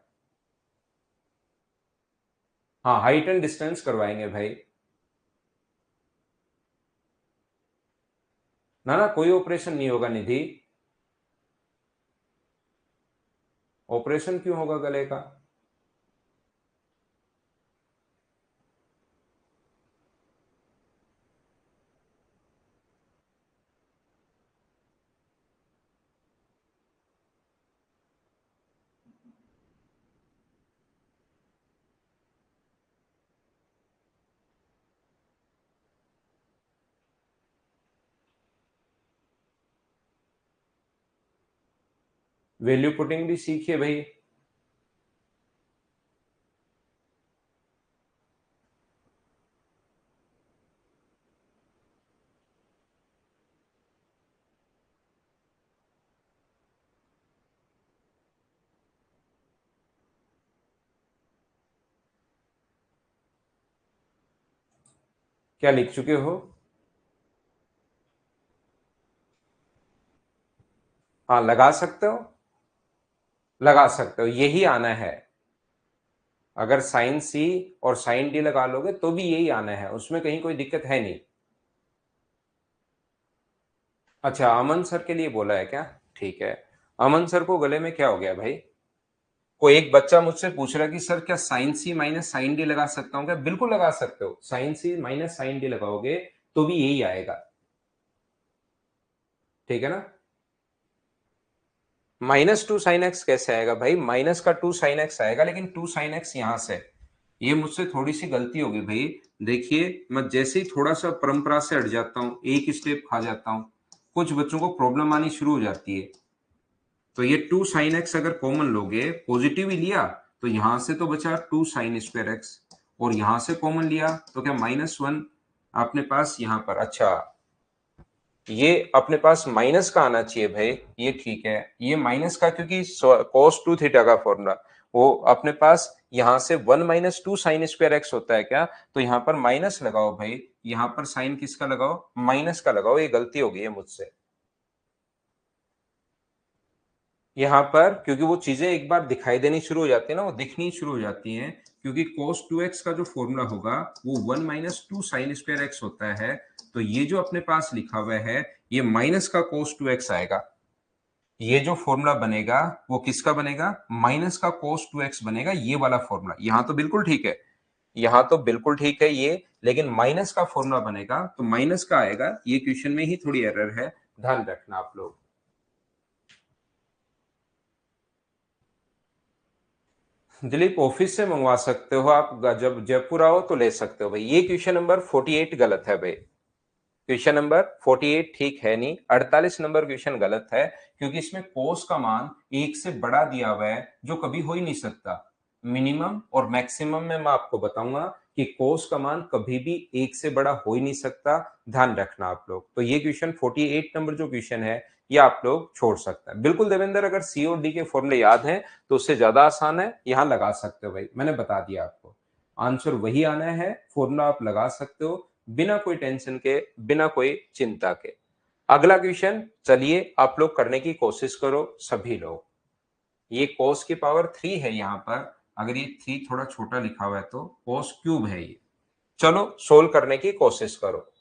हाँ, हाइट एंड डिस्टेंस करवाएंगे भाई। ना ना, कोई ऑपरेशन नहीं होगा निधि। ऑपरेशन क्यों होगा गले का? वैल्यू पुटिंग भी सीखिए भाई। क्या लिख चुके हो? हाँ लगा सकते हो, लगा सकते हो, यही आना है। अगर साइन सी और साइन डी लगा लोगे तो भी यही आना है, उसमें कहीं कोई दिक्कत है नहीं। अच्छा, अमन सर के लिए बोला है क्या? ठीक है। अमन सर को गले में क्या हो गया भाई? कोई एक बच्चा मुझसे पूछ रहा है कि सर क्या sign C minus sine D लगा सकता हूँ क्या? बिल्कुल लगा सकते हो, sign C minus sine D लगाओगे तो भी यही आएगा। ठीक है ना? माइनस टू साइन एक्स कैसे आएगा भाई? माइनस का टू साइन एक्स आएगा, लेकिन टू साइन एक्स यहां से, ये मुझसे थोड़ी सी गलती होगी भाई। देखिए, मैं जैसे ही थोड़ा सा परंपरा से हट जाता हूँ, एक स्टेप खा जाता हूँ, कुछ बच्चों को प्रॉब्लम आनी शुरू हो जाती है। तो ये टू साइन एक्स अगर कॉमन लोगे, पॉजिटिव ही लिया, तो यहां से तो बचा टू साइन स्क्वायर एक्स, और यहां से कॉमन लिया तो क्या माइनस वन अपने पास यहां पर। अच्छा, ये अपने पास माइनस का आना चाहिए भाई, ये ठीक है, ये माइनस का, क्योंकि cos टू थीटा का फॉर्मूला वो अपने पास यहां से one minus two sine square x होता है क्या? तो यहां पर माइनस लगाओ भाई, यहां पर साइन किसका लगाओ? माइनस का लगाओ, ये गलती हो गई है मुझसे यहाँ पर, क्योंकि वो चीजें एक बार दिखाई देनी शुरू हो जाती है ना, वो दिखनी शुरू हो जाती हैं, क्योंकि cos 2x का जो फॉर्मूला होगा वो one minus two sine square x होता है। तो ये जो अपने पास लिखा हुआ है, ये माइनस का cos 2x आएगा। ये जो फॉर्मूला बनेगा वो किसका बनेगा? माइनस का cos 2x बनेगा, ये वाला फॉर्मूला। यहाँ तो बिल्कुल ठीक है, यहाँ तो बिल्कुल ठीक है ये, लेकिन माइनस का फॉर्मूला बनेगा तो माइनस का आएगा। ये क्वेश्चन में ही थोड़ी एरर है, ध्यान रखना आप लोग। दिलीप, ऑफिस से मंगवा सकते हो आप, जब जयपुर आओ तो ले सकते हो भाई। ये क्वेश्चन नंबर 48 गलत है भाई, क्वेश्चन नंबर 48 ठीक है नहीं, 48 नंबर क्वेश्चन गलत है, क्योंकि इसमें कोस का मान एक से बड़ा दिया हुआ है, जो कभी हो ही नहीं सकता। मिनिमम और मैक्सिमम में मैं आपको बताऊंगा कि कोस का मान कभी भी एक से बड़ा हो ही नहीं सकता, ध्यान रखना आप लोग। तो ये क्वेश्चन 48 नंबर जो क्वेश्चन है, ये आप लोग छोड़ सकते हैं बिल्कुल। देवेंद्र, अगर सी और डी के फॉर्मूले याद हैं तो उससे ज्यादा आसान है, यहां लगा सकते हो भाई, मैंने बता दिया आपको। आंसर वही आना है, फॉर्मूला आप लगा सकते हो बिना कोई टेंशन के, बिना कोई चिंता के। अगला क्वेश्चन, चलिए आप लोग करने की कोशिश करो सभी लोग। ये कोस की पावर थ्री है यहाँ पर, अगर ये थ्री थोड़ा छोटा लिखा हुआ है तो कोस क्यूब है ये। चलो सोल्व करने की कोशिश करो।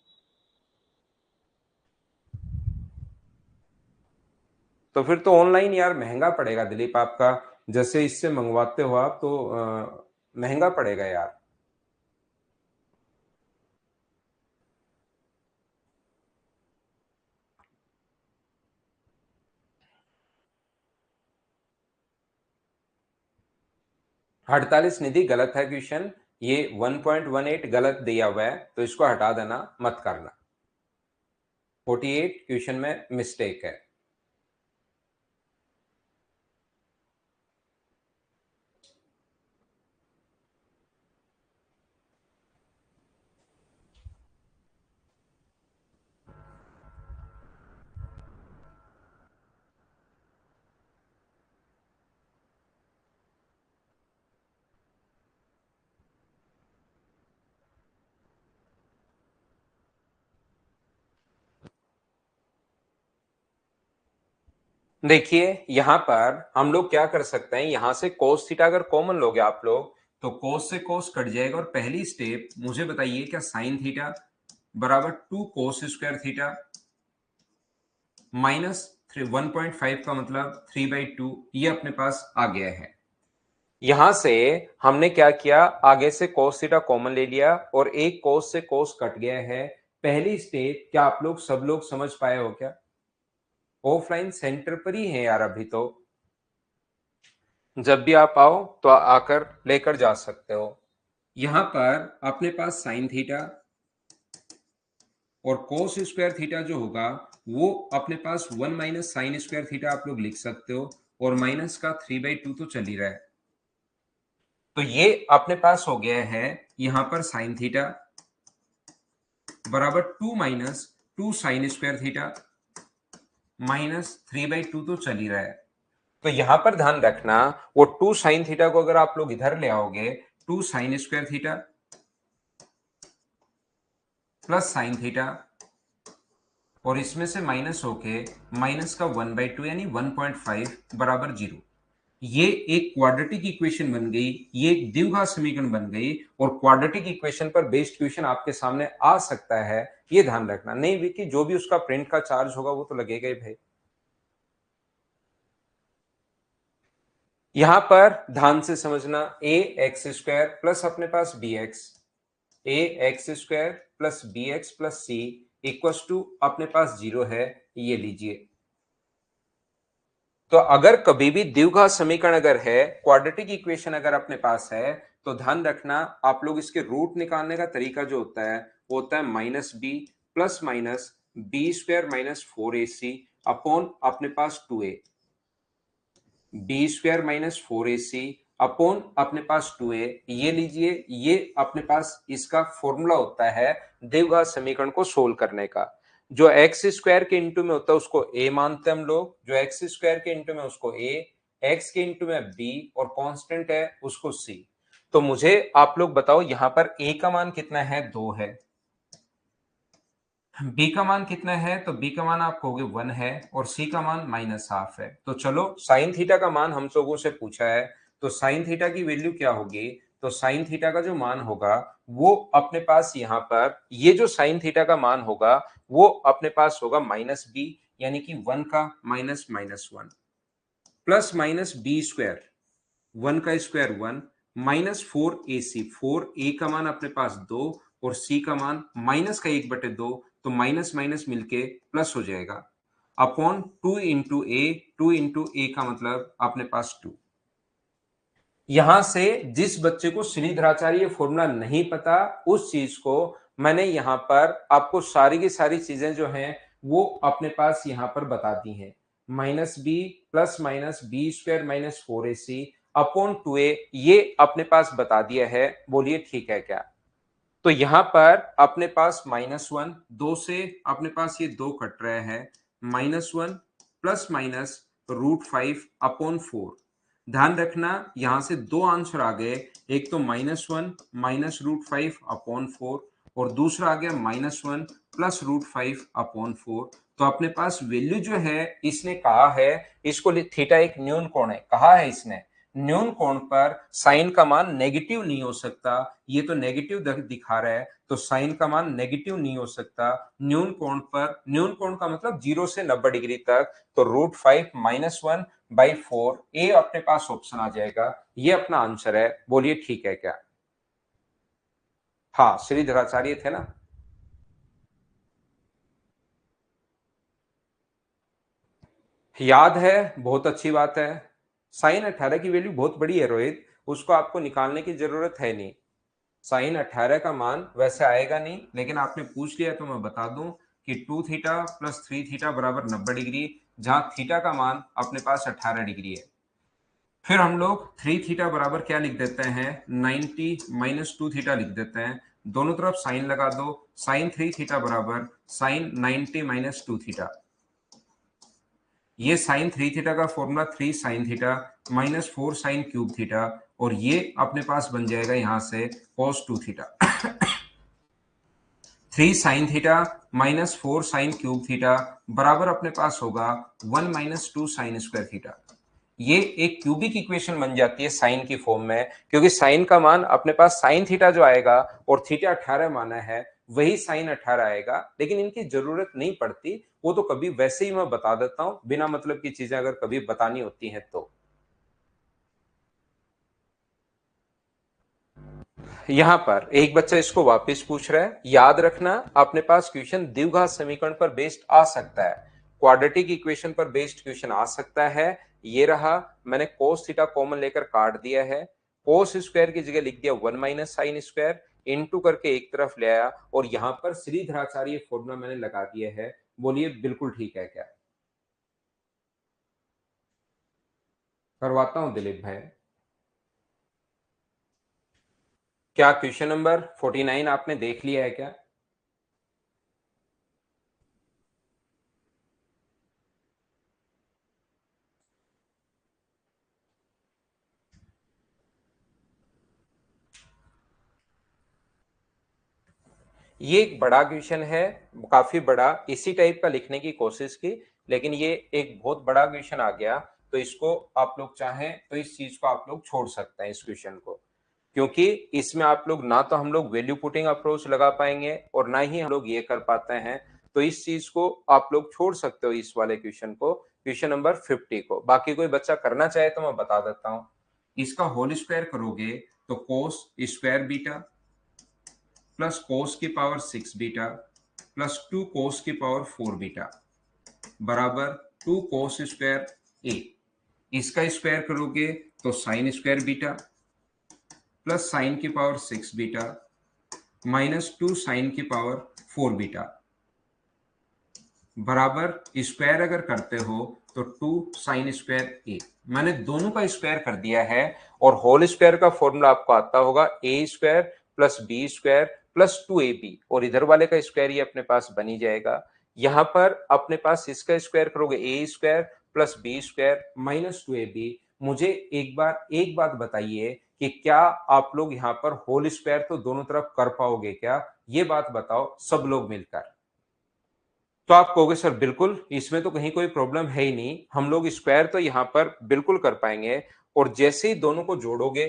तो फिर तो ऑनलाइन यार महंगा पड़ेगा दिलीप आपका, जैसे इससे मंगवाते हो आप तो महंगा पड़ेगा यार। 48 निधि गलत है क्वेश्चन, ये 1.18 गलत दिया हुआ है, तो इसको हटा देना, मत करना। 48 क्वेश्चन में मिस्टेक है। देखिए, यहां पर हम लोग क्या कर सकते हैं, यहां से कोस थीटा अगर कॉमन लोगे आप लोग, तो कोस से कोस कट जाएगा, और पहली स्टेप मुझे बताइए, क्या साइन थीटा बराबर two cos square theta minus three 1.5 का मतलब 3/2, ये अपने पास आ गया है। यहां से हमने क्या किया, आगे से कोस थीटा कॉमन ले लिया, और एक कोस से कोस कट गया है। पहली स्टेप क्या आप लोग सब लोग समझ पाए हो क्या? ऑफलाइन सेंटर पर ही है यार अभी तो, जब भी आप आओ तो आकर लेकर जा सकते हो। यहां पर अपने पास साइन थीटा और कोस स्क्वायर थीटा जो होगा, वो अपने पास one minus sine square theta आप लोग लिख सकते हो, और माइनस का 3/2 तो चल ही रहा है। तो ये अपने पास हो गया है, यहां पर साइन थीटा बराबर two minus two sine square theta minus 3/2 तो चल ही रहा है। तो यहां पर ध्यान रखना, वो टू साइन थीटा को अगर आप लोग इधर ले आओगे, two sine square theta plus sine theta, और इसमें से माइनस होके माइनस का 1/2 यानी 1.5 बराबर जीरो। ये एक क्वाड्रेटिक इक्वेशन बन गई, ये एक द्विघात समीकरण बन गई, और क्वाड्रेटिक इक्वेशन पर बेस्ड क्वेश्चन आपके सामने आ सकता है, ये ध्यान रखना। नहीं भी कि जो भी उसका प्रिंट का चार्ज होगा वो तो लगेगा ही भाई। यहां पर ध्यान से समझना, ए एक्स स्क्वायर प्लस अपने पास B X, A X square plus B X plus C equals to अपने पास जीरो है, ये लीजिए। तो अगर कभी भी द्विघात समीकरण अगर है, क्वाड्रेटिक इक्वेशन अगर अपने पास है, तो ध्यान रखना आप लोग इसके रूट निकालने का तरीका जो होता है वो होता है minus B plus minus B square minus four A C upon अपने पास two A, B square minus four A C upon अपने पास टू ए, ये लीजिए। ये अपने पास इसका फॉर्मूला होता है द्विघात समीकरण को सोल्व करने का। जो एक्स स्क्वायर के इंटू में होता है उसको ए मानते हैं हम लोग, जो एक्स स्क्वायर के इंटू में उसको ए, एक्स के इंटू में बी, और कांस्टेंट है उसको सी। तो मुझे आप लोग बताओ यहां पर ए का मान कितना है, दो है, बी का मान कितना है, तो बी का मान आप कहोगे वन है, और सी का मान माइनस हाफ है। तो चलो साइन थीटा का मान हम लोगों से पूछा है, तो साइन थीटा की वैल्यू क्या होगी, तो साइन थीटा का जो मान होगा वो अपने पास यहाँ पर, ये जो साइन थीटा का मान होगा वो अपने पास होगा माइनस बी, यानी कि वन का minus minus one, plus minus B square, one का square one, minus four A C, four A का मान अपने पास दो, और सी का मान माइनस का एक बटे दो, तो माइनस माइनस मिलके प्लस हो जाएगा, अपॉन टू इंटू ए, टू इंटू ए का मतलब अपने पास टू। यहां से जिस बच्चे को श्रीधराचार्य फॉर्मूला नहीं पता, उस चीज को मैंने यहां पर आपको सारी की सारी चीजें जो हैं वो अपने पास यहां पर बता दी हैं। Minus B plus minus B square minus four A C upon two A, ये अपने पास बता दिया है, बोलिए ठीक है क्या। तो यहां पर अपने पास माइनस वन, दो से अपने पास ये दो कट रहे हैं, minus one plus minus root five upon four. ध्यान रखना यहां से दो आंसर आ गए, एक तो minus one minus root five upon four, और दूसरा आ गया minus one plus root five upon four. तो अपने पास वैल्यू जो है इसने कहा है, इसको थीटा एक न्यून कोण है कहा है इसने, न्यून कोण पर साइन का मान नेगेटिव नहीं हो सकता, ये तो नेगेटिव दिखा रहा है, तो साइन का मान नेगेटिव नहीं हो सकता न्यून कोण पर। न्यून कोण का मतलब 0 से 90 डिग्री तक, तो root five minus one by four, A अपने पास ऑप्शन आ जाएगा, ये अपना आंसर है, बोलिए ठीक है क्या। हाँ श्रीधराचार्य थे ना। याद है, बहुत अच्छी बात है। साइन 18 की वैल्यू बहुत बड़ी है रोहित, उसको आपको निकालने की जरूरत है नहीं। साइन 18 का मान वैसे आएगा नहीं, लेकिन आपने पूछ लिया तो मैं बता दूं कि two theta plus three theta बराबर 90 डिग्री, जहां थीटा का मान अपने पास 18 डिग्री है। फिर हम लोग थ्री थीटा बराबर क्या लिख देते हैं, 90 माइनस टू थीटा लिख देते हैं, दोनों तरफ साइन लगा दो, साइन थ्री थीटा बराबर साइन 90 माइनस टू थीटा। ये साइन थ्री थीटा का formula three sine theta minus four sine cube theta, और ये अपने पास बन जाएगा यहां से cos two theta. Three sine theta minus four sine cube theta बराबर अपने पास होगा one minus two sine square theta. ये एक क्यूबिक इक्वेशन बन जाती है साइन की फॉर्म में, क्योंकि साइन का मान अपने पास साइन थीटा जो आएगा और थीटा 18 माना है, वही साइन 18 आएगा, लेकिन इनकी जरूरत नहीं पड़ती, वो तो कभी वैसे ही मैं बता देता हूं, बिना मतलब की चीजें अगर कभी बतानी होती हैं तो। यहां पर एक बच्चा इसको वापस पूछ रहा है, याद रखना अपने पास क्वेश्चन द्विघात समीकरण पर बेस्ड आ सकता है, क्वाड्रेटिक इक्वेशन पर बेस्ड क्वेश्चन आ सकता है। ये रहा, मैंने कोस थीटा कॉमन लेकर काट दिया है, कोस स्क्वायर की जगह लिख दिया one minus sine square, into करके एक तरफ ले आया, और यहां पर श्रीधराचार्य फॉर्मूला मैंने लगा दिया है, बोलिए बिल्कुल ठीक है क्या। करवाता हूं दिलीप भाई। क्या क्वेश्चन नंबर 49 आपने देख लिया है क्या। ये एक बड़ा क्वेश्चन है, काफी बड़ा, इसी टाइप का लिखने की कोशिश की, लेकिन ये एक बहुत बड़ा क्वेश्चन आ गया। तो इसको आप लोग चाहें तो इस चीज को आप लोग छोड़ सकते हैं, इस क्वेश्चन को, क्योंकि इसमें आप लोग ना तो हम लोग वैल्यू पुटिंग अप्रोच लगा पाएंगे और ना ही हम लोग ये कर पाते हैं। तो इस चीज को आप लोग छोड़ सकते हो, इस वाले क्वेश्चन को, क्वेश्चन नंबर 50 को। बाकी कोई बच्चा करना चाहे तो मैं बता देता हूं। इसका होल स्क्वायर करोगे तो cos square beta plus cos की पावर 6 बीटा प्लस 2 कोस की पावर 4 बीटा बराबर 2 कोस स्क्वायर ए। इसका स्क्वायर करोगे तो sine square beta plus sign की पावर 6 बीटा माइनस 2 साइन की पावर 4 बीटा बराबर स्क्वायर अगर करते हो तो 2 साइन स्क्वायर ए। मैंने दोनों का स्क्वायर कर दिया है और होल स्क्वायर का फॉर्मूला आपको आता होगा A square plus B square plus 2ab, और इधर वाले का स्क्वायर ये अपने पास बनी जाएगा। यहां पर अपने पास इसका स्क्वायर करोगे A square plus B square minus 2ab। मुझे एक बात बताइए कि क्या आप लोग यहाँ पर होल स्क्वायर तो दोनों तरफ कर पाओगे क्या? ये बात बताओ सब लोग मिलकर। तो आप कहोगे सर बिल्कुल, इसमें तो कहीं कोई प्रॉब्लम है ही नहीं, हम लोग स्क्वायर तो यहां पर बिल्कुल कर पाएंगे। और जैसे ही दोनों को जोड़ोगे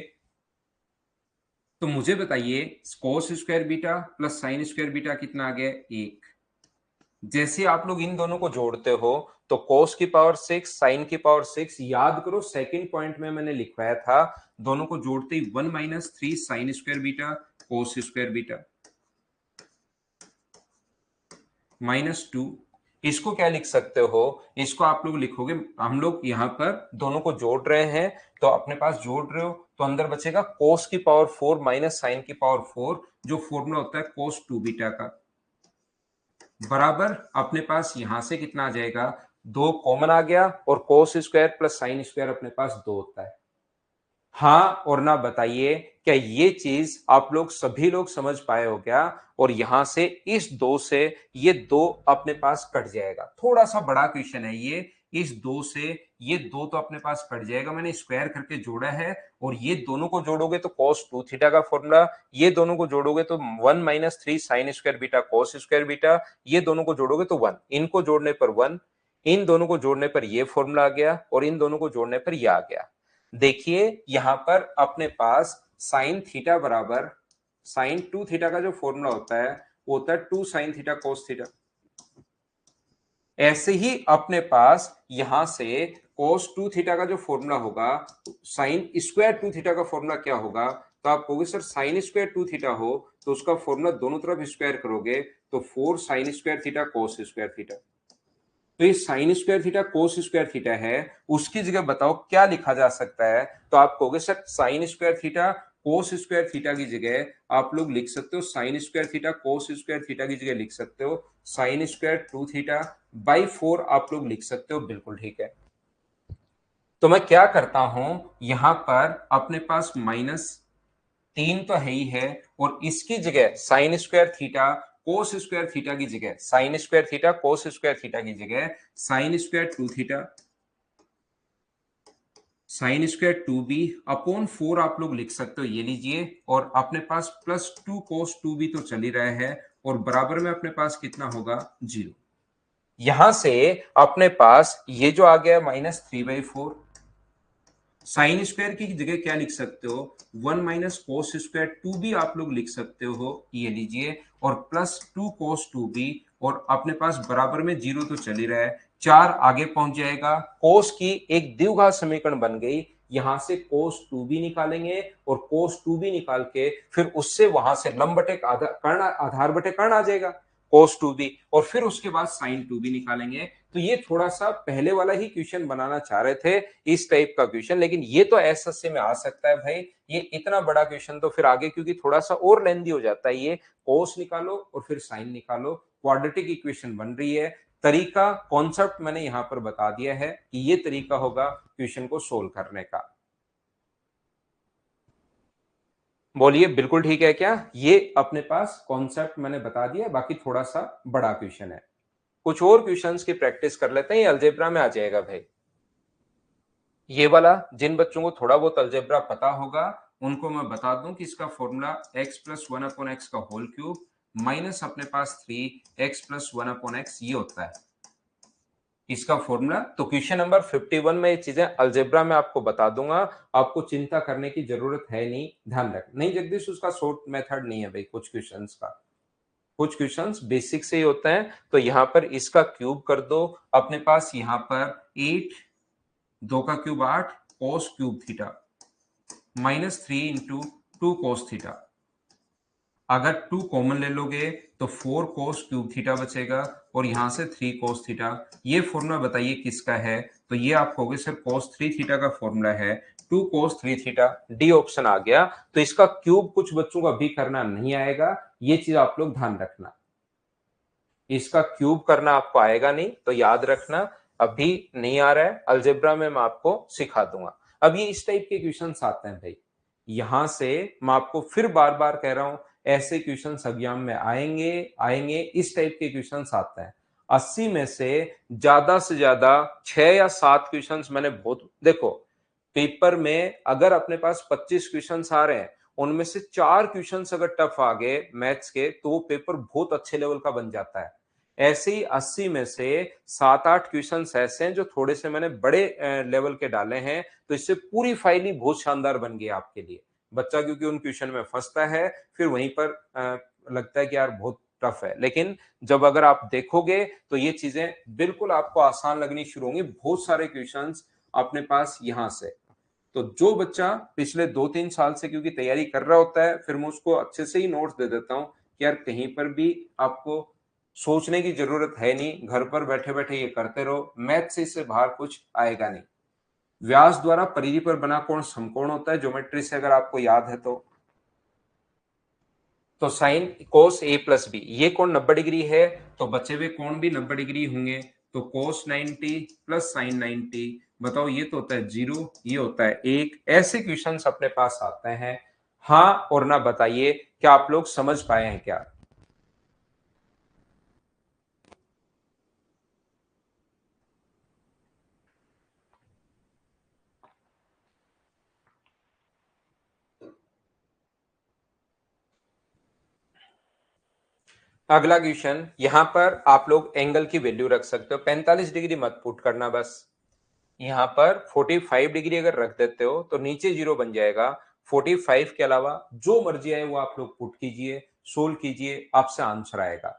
तो मुझे बताइए cos square beta plus sine square beta कितना आ गया? 1। जैसे आप लोग इन दोनों को जोड़ते हो तो कोस की पावर 6 साइन की पावर 6, याद करो सेकंड पॉइंट में मैंने लिखवाया था, दोनों को जोड़ते ही 1 minus 3 sine square beta cos square beta minus 2। इसको क्या लिख सकते हो? इसको आप लोग लिखोगे, हम लोग यहां पर दोनों को जोड़ रहे हैं तो अपने पास जोड़ रहे हो तो अंदर बचेगा कोस की पावर 4 माइनस साइन की पावर 4, जो फॉर्मूला होता है कोस 2 बीटा का, बराबर अपने पास यहां से कितना आ जाएगा? 2 कॉमन आ गया और cos square plus sine square अपने पास 2 होता है। हाँ और ना बताइए, क्या ये चीज आप लोग सभी लोग समझ पाए हो क्या? और यहां से इस 2 से ये 2 अपने पास कट जाएगा। थोड़ा सा बड़ा क्वेश्चन है ये, इस 2 से ये 2 तो अपने पास कट जाएगा, मैंने स्क्वायर करके जोड़ा है। और ये दोनों को जोड़ोगे तो cos 2 थीटा का फॉर्मूला, ये दोनों को जोड़ोगे तो 1 minus 3 sine square beta cos square beta, ये दोनों को जोड़ोगे तो 1, इनको जोड़ने पर 1, इन दोनों को जोड़ने पर ये फॉर्मूला आ गया और इन दोनों को जोड़ने पर ये आ गया। देखिए यहां पर अपने पास साइन थीटा बराबर साइन 2 थीटा का जो फॉर्मूला होता है वो होता है 2 साइन थीटा कोस थीटा। ऐसे ही अपने पास यहां से कोस 2 थीटा का जो फॉर्मूला होगा, साइन स्क्वायर 2 थीटा का फॉर्मूला क्या होगा? तो आप कहोगे सर साइन स्क्वायर 2 थीटा हो तो उसका फॉर्मूला दोनों तरफ स्क्वायर करोगे तो 4 sign square theta cos square theta. तो ये sign square theta cos square theta है, उसकी जगह बताओ क्या लिखा जा सकता है? तो आप कहोगे sir sign square theta cos square theta की जगह आप लोग लिख सकते हो sign square theta cos square theta की जगह लिख सकते हो साइन स्क्वायर 2 थीटा बाई 4 आप लोग लिख सकते हो, बिल्कुल ठीक है। तो मैं क्या करता हूं, यहां पर अपने पास माइनस 3 तो है ही है और इसकी जगह sign square theta cos square theta की जगह sign square theta cos square theta की जगह sine square 2 theta sine square 2b upon 4 आप लोग लिख सकते हो, ये लीजिए। और अपने पास प्लस 2 कोस 2b तो चल ही रहा है और बराबर में अपने पास कितना होगा? 0। यहां से अपने पास ये जो आ गया -3/4, साइन स्क्वायर की जगह क्या लिख सकते हो? 1 माइनस कोस स्क्वायर 2b आप लोग लिख सकते हो, ये लीजिए। और प्लस 2 कोस 2b और अपने पास बराबर में 0 तो चल ही रहा है, 4 आगे पहुंच जाएगा। कोस की एक द्विघात समीकरण बन गई, यहां से कोस 2b निकालेंगे और कोस 2b निकाल के फिर उससे वहां से लंब बटे कर्ण आधार बटे कर्ण आ जाएगा कोस 2b, और फिर उसके बाद साइन 2b निकालेंगे। तो ये थोड़ा सा पहले वाला ही क्वेश्चन बनाना चाह रहे थे, इस टाइप का क्वेश्चन, लेकिन ये तो एसएससी में आ सकता है भाई। ये इतना बड़ा क्वेश्चन तो फिर आगे क्योंकि थोड़ा सा और लेंदी हो जाता है, ये कोस निकालो और फिर साइन निकालो, क्वाड्रेटिक इक्वेशन बन रही है। तरीका कॉन्सेप्ट मैंने यहां पर बता दिया है कि ये तरीका होगा क्वेश्चन को सोल्व करने का। बोलिए बिल्कुल ठीक है क्या? ये अपने पास कॉन्सेप्ट मैंने बता दिया, बाकी थोड़ा सा बड़ा क्वेश्चन है। कुछ और क्वेश्चंस की प्रैक्टिस कर लेते हैं, ये अलजेब्रा में आ जाएगा भाई। ये वाला जिन बच्चों को थोड़ा बहुत अलजेब्रा पता होगा उनको मैं बता दूं कि इसका फॉर्मूला x प्लस 1/x का होल क्यूब माइनस अपने पास 3x प्लस 1/x ये होता है। इसका फॉर्मूला तो क्वेश्चन नंबर 51 में ये चीजें अलजेब्रा में आपको बता दूंगा, आपको चिंता करने की जरूरत है नहीं, ध्यान रख नहीं जगदीश उसका शॉर्ट मेथड नहीं है भाई, कुछ क्वेश्चंस का, कुछ क्वेश्चंस बेसिक से ही होते हैं। तो यहां पर इसका क्यूब कर दो, अपने पास यहां पर 8, 2 का cube 8 cos cube theta -3 into 2 cos theta. अगर 2 कॉमन ले लोगे तो 4 कोस क्यूब थीटा बचेगा और यहां से 3 कोस थीटा। ये फॉर्मूला बताइए किसका है, तो ये आपको होगा सर कोस 3 थीटा का फॉर्मूला है, 2 कोस 3 थीटा, डी ऑप्शन आ गया। तो इसका क्यूब कुछ बच्चों को अभी करना नहीं आएगा, ये चीज आप लोग ध्यान रखना, इसका क्यूब करना आपको आएगा नहीं, तो याद रखना अभी नहीं आ रहा है, अलजेब्रा में मैं आपको सिखा दूंगा। अब ये इस टाइप के क्वेश्चंस आते हैं भाई, यहां से मैं आपको फिर बार बार कह रहा हूं, ऐसे क्वेश्चंस एग्जाम में आएंगे आएंगे, इस टाइप के क्वेश्चंस आते हैं। 80 में से ज्यादा 6 या 7 क्वेश्चंस मैंने बहुत देखो, पेपर में अगर अपने पास 25 क्वेश्चंस आ रहे हैं, उनमें से 4 क्वेश्चंस अगर टफ आ गए मैथ्स के, तो वो पेपर बहुत अच्छे लेवल का बन जाता है। ऐसे ही 80 में से 7-8 क्वेश्चंस ऐसे हैं जो थोड़े से मैंने बड़े लेवल के डाले हैं, तो इससे पूरी फाइल ही बहुत शानदार बन गई आपके लिए। बच्चा क्योंकि उन क्वेश्चन में फंसता है, फिर वहीं पर लगता है कि यार बहुत टफ है, लेकिन जब अगर आप देखोगे तो ये चीजें बिल्कुल आपको आसान लगनी शुरू होंगी। बहुत सारे क्वेश्चंस अपने पास यहां से, तो जो बच्चा पिछले 2-3 साल से क्योंकि तैयारी कर रहा होता है, फिर मैं उसको अच्छे से ही नोट्स दे देता हूं कि यार कहीं पर भी आपको सोचने की जरूरत है नहीं, घर पर बैठे बैठे ये करते रहो, मैथ से इससे बाहर कुछ आएगा नहीं। व्यास द्वारा परिधि पर बना कोण समकोण होता है, ज्योमेट्री से अगर आपको याद है तो साइन कोस ए प्लस बी, ये कोण 90 डिग्री है, तो बचे हुए कोण भी 90 डिग्री होंगे, तो कोस 90 प्लस साइन 90, बताओ ये तो होता है 0, ये होता है 1। ऐसे क्वेश्चंस अपने पास आते हैं। हाँ और ना बताइए, क्या आप लोग समझ पाए हैं क्या? अगला क्वेश्चन, यहां पर आप लोग एंगल की वैल्यू रख सकते हो, 45 डिग्री मत पुट करना, बस यहां पर 45 डिग्री अगर रख देते हो तो नीचे जीरो बन जाएगा। 45 के अलावा जो मर्जी आए वो आप लोग पुट कीजिए, सोल्व कीजिए, आपसे आंसर आएगा।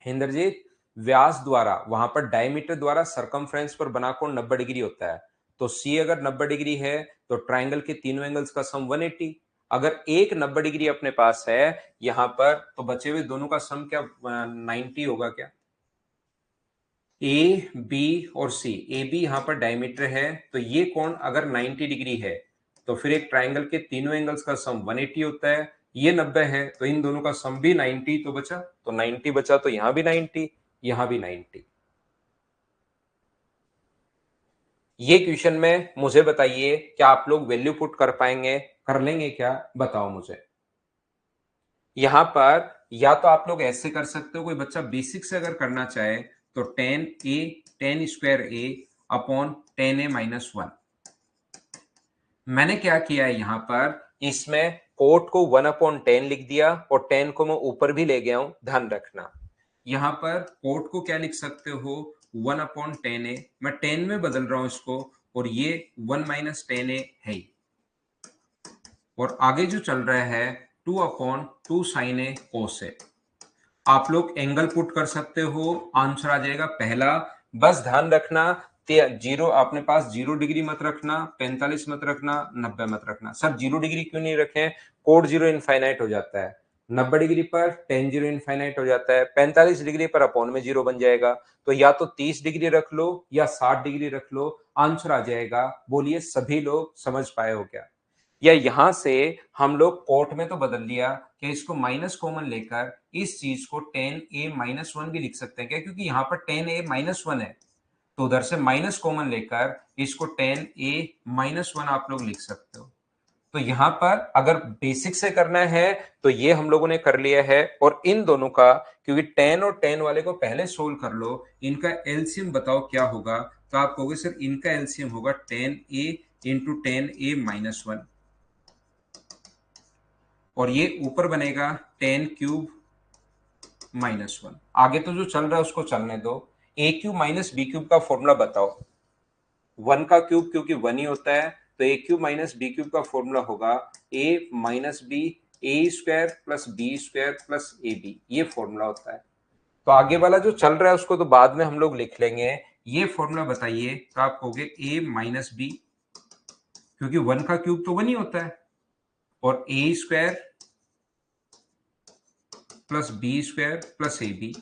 इंद्रजीत, व्यास द्वारा वहां पर डायमीटर द्वारा सरकमफ्रेंस पर बना कोण 90 डिग्री होता है, तो सी अगर 90 डिग्री है तो ट्राइंगल के तीनों एंगल्स का सम 180। अगर एक 90 डिग्री अपने पास है यहां पर, तो बचे हुए दोनों का सम क्या 90 होगा क्या? ए बी और सी, ए बी यहां पर डायमीटर है, तो ये कोण अगर 90 डिग्री है तो फिर एक ट्राइंगल के तीनों एंगल्स का सम 180 होता है, ये 90 है तो इन दोनों का सम भी 90, तो बचा तो 90 बचा, तो यहां भी 90, यहां भी 90। ये क्वेश्चन में मुझे बताइए, क्या आप लोग वैल्यू पुट कर पाएंगे, कर लेंगे क्या, बताओ मुझे। यहां पर या तो आप लोग ऐसे कर सकते हो, कोई बच्चा बेसिक से अगर करना चाहे तो टेन स्क्वायर ए अपॉन 10a-1। मैंने क्या किया है यहां पर, इसमें कोट को 1/10 लिख दिया और 10 को मैं ऊपर भी ले गया हूं, ध्यान रखना। यहां पर कोट को क्या लिख सकते हो, 1/10a, मैं 10 में बदल रहा हूं इसको, और ये 1-10a है ही। और आगे जो चल रहा है 2/2 साइन ए कोस ए। आप लोग एंगल पुट कर सकते हो, आंसर आ जाएगा पहला। बस ध्यान रखना, जीरो अपने पास 0 डिग्री मत रखना, 45 मत रखना, 90 मत रखना। सर 0 डिग्री क्यों नहीं रखें, कोड जीरो इनफाइनाइट हो जाता है, 90 डिग्री पर टेन जीरो इनफाइनाइट हो जाता है, 45 डिग्री पर अपॉन में जीरो बन जाएगा। तो या तो 30 डिग्री रख लो या 60 डिग्री रख लो, आंसर आ जाएगा। बोलिए सभी लोग समझ पाए हो क्या? या यहां से हम लोग कोट में तो बदल लिया, कि इसको माइनस कॉमन लेकर इस चीज को 10a-1 भी लिख सकते हैं क्या, क्योंकि यहां पर 10a-1 है, तो उधर से माइनस कॉमन लेकर इसको 10a-1 आप लोग लिख सकते हो। तो यहां पर अगर बेसिक से करना है तो ये हम लोगों ने कर लिया है, और इन दोनों का क्योंकि 10 और 10 वाले को पहले सोल्व कर लो, इनका एलसीएम बताओ क्या होगा, तो आप कहोगे सर इनका एलसीएम होगा 10a इंटू 10a-1, और ये ऊपर बनेगा 10³ -1। आगे तो जो चल रहा है उसको चलने दो। ए क्यूब माइनस बी क्यूब का फॉर्मूला बताओ। 1 का क्यूब क्योंकि 1 ही होता है, तो A cube minus B cube का फॉर्मूला होगा A minus B, A square plus B square plus A B, ये फॉर्मूला होता है। तो आगे वाला जो चल रहा है उसको तो बाद में हम लोग लिख लेंगे। ये फॉर्मूला बताइए, तो आप कहोगे ए माइनस बी, क्योंकि 1 का क्यूब तो 1 ही होता है, और A square plus B square plus A B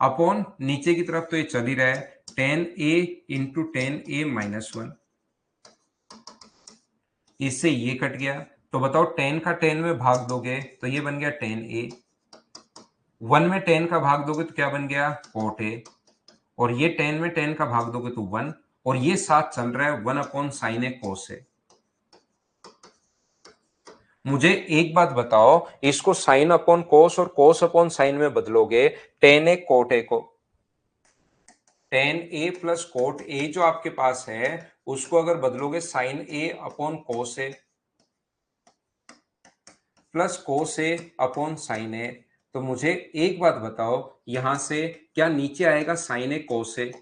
upon नीचे की तरफ तो ये चल ही रहा है, ten A into ten A minus 1। इससे ये कट गया, तो बताओ 10 का 10 में भाग दोगे तो ये बन गया 10a, 1 में 10 का भाग दोगे तो क्या बन गया cot a, और ये 10 में 10 का भाग दोगे तो 1, और ये साथ चल रहा है 1 upon sine A cos a। मुझे एक बात बताओ, इसको साइन अपॉन कोस और कोस अपॉन साइन में बदलोगे, टेन ए कोट ए को, ten A plus cot A जो आपके पास है उसको अगर बदलोगे साइन ए अपॉन कोस ए प्लस कोस ए अपॉन साइन ए, तो मुझे एक बात बताओ, यहां से क्या नीचे आएगा साइन ए कोस ए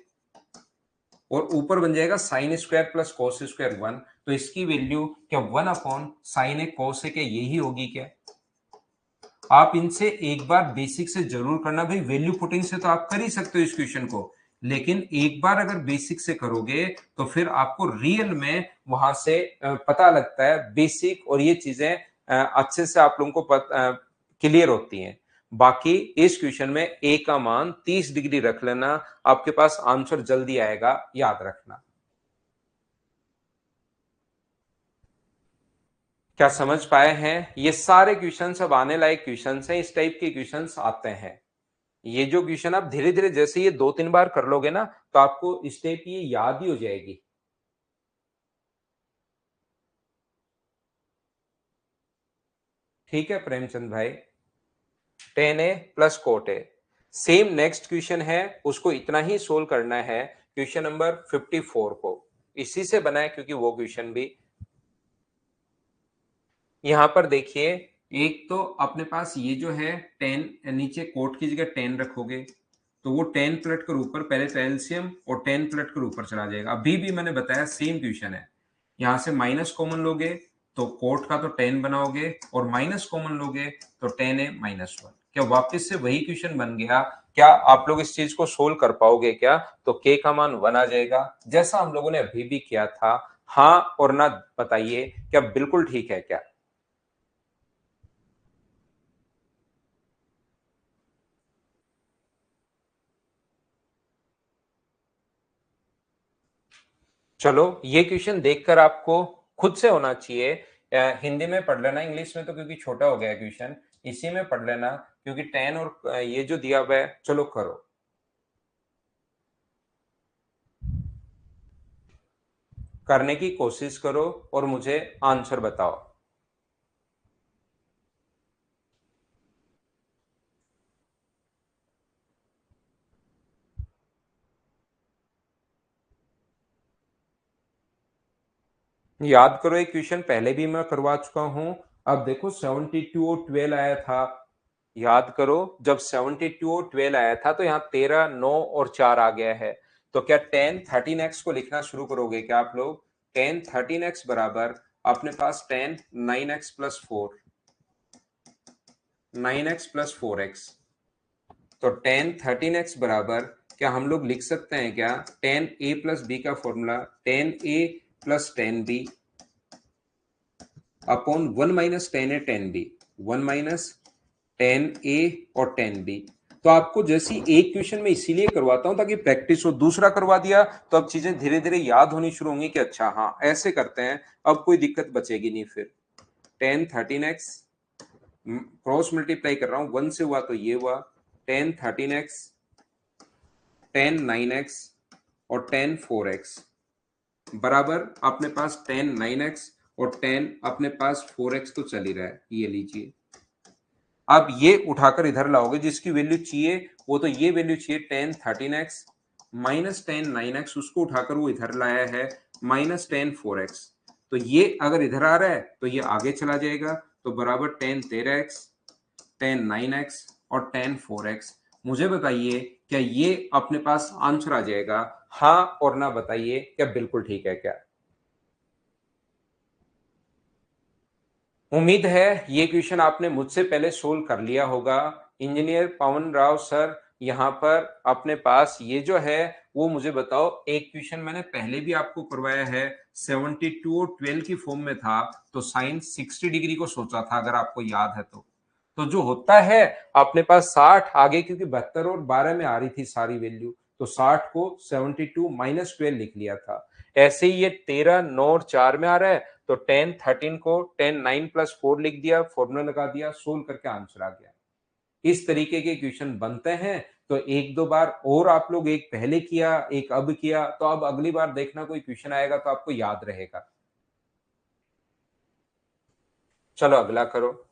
और ऊपर बन जाएगा sine square plus cos square 1, तो इसकी वैल्यू क्या 1 अपॉन साइन ए कोस ए के यही होगी क्या? आप इनसे एक बार बेसिक से जरूर करना भाई, वैल्यू पुटिंग से तो आप कर ही सकते हो इस क्वेश्चन को, लेकिन एक बार अगर बेसिक से करोगे तो फिर आपको रियल में वहां से पता लगता है बेसिक, और ये चीजें अच्छे से आप लोगों को क्लियर होती हैं। बाकी इस क्वेश्चन में ए का मान 30 डिग्री रख लेना, आपके पास आंसर जल्दी आएगा, याद रखना। क्या समझ पाए हैं? ये सारे क्वेश्चंस अब आने लायक क्वेश्चंस हैं, इस टाइप के क्वेश्चंस आते हैं। ये जो क्वेश्चन आप धीरे धीरे जैसे ये 2-3 बार कर लोगे ना, तो आपको स्टेप ये याद ही हो जाएगी। ठीक है प्रेमचंद भाई, ten A plus cot A. Same next question है, उसको इतना ही सोल्व करना है, क्वेश्चन नंबर 54 को इसी से बना है, क्योंकि वो क्वेश्चन भी यहां पर देखिए, एक तो अपने पास ये जो है 10, नीचे कोट की जगह 10 रखोगे तो वो 10 पलट कर ऊपर, पहले तो एलसीएम और 10 पलट कर ऊपर चला जाएगा। अभी भी मैंने बताया सेम क्वेश्चन है, यहां से माइनस कॉमन लोगे तो कोट का तो 10 बनाओगे, और माइनस कॉमन लोगे तो 10 है माइनस 1। क्या वापस से वही क्वेश्चन बन गया? क्या आप लोग इस चीज को सोल्व कर पाओगे क्या? तो के का मान 1 आ जाएगा, जैसा हम लोगों ने अभी भी किया था। हाँ और ना बताइए, क्या बिल्कुल ठीक है क्या? चलो ये क्वेश्चन देखकर आपको खुद से होना चाहिए, हिंदी में पढ़ लेना, इंग्लिश में तो क्योंकि छोटा हो गया क्वेश्चन, इसी में पढ़ लेना, क्योंकि 10 और ये जो दिया हुआ है। चलो करो, करने की कोशिश करो और मुझे आंसर बताओ। याद करो, एक क्वेश्चन पहले भी मैं करवा चुका हूं। अब देखो 72 और 12 आया था, याद करो जब 72 और 12 आया था तो यहाँ 13, 9 और 4 आ गया है। तो क्या 10 13x को लिखना शुरू करोगे क्या आप लोग? 10 13x बराबर अपने पास 10 9x plus 4, 9x plus 4x, तो 10 13x बराबर क्या हम लोग लिख सकते हैं क्या 10a प्लस बी का formula 10a plus 10b upon 1 minus 10a 10b, 1 minus 10a और 10b। तो आपको जैसी एक क्वेश्चन में इसीलिए करवाता हूं ताकि प्रैक्टिस हो, दूसरा करवा दिया तो अब चीजें धीरे धीरे याद होनी शुरू होंगी कि अच्छा हाँ ऐसे करते हैं, अब कोई दिक्कत बचेगी नहीं। फिर 10 13x क्रॉस मल्टीप्लाई कर रहा हूं, 1 से हुआ तो ये हुआ 10 13x, 10 9x और 10 4x बराबर अपने पास 10 9x और 10 अपने पास 4x तो चल ही रहा है, ये लीजिए। अब ये उठाकर इधर लाओगे, जिसकी वैल्यू चाहिए वो तो ये वैल्यू चाहिए 10 13x माइनस 10 9x, उसको उठाकर वो इधर लाया है माइनस 10 4x, तो ये अगर इधर आ रहा है तो ये आगे चला जाएगा, तो बराबर 10 13x 10 9x और 10 4x। मुझे बताइए क्या ये अपने पास आंसर आ जाएगा? हाँ और ना बताइए क्या बिल्कुल ठीक है क्या? उम्मीद है ये क्वेश्चन आपने मुझसे पहले सोल्व कर लिया होगा। इंजीनियर पवन राव सर, यहाँ पर अपने पास ये जो है वो मुझे बताओ, एक क्वेश्चन मैंने पहले भी आपको करवाया है, 72 और 12 की फॉर्म में था, तो साइन 60 डिग्री को सोचा था अगर आपको याद है तो जो होता है अपने पास 60 आगे, क्योंकि 72 और 12 में आ रही थी सारी वैल्यू, तो 60 को 72 माइनस 12 लिख लिया था। ऐसे ही ये 13 9 और 4 में आ रहा है, तो 10 13 को 10 9 प्लस 4 लिख दिया, फॉर्मूला लगा दिया, सोल्व करके आंसर आ गया। इस तरीके के क्वेश्चन बनते हैं। तो एक दो बार और आप लोग, एक पहले किया एक अब किया, तो अब अगली बार देखना कोई क्वेश्चन आएगा तो आपको याद रहेगा। चलो अगला करो।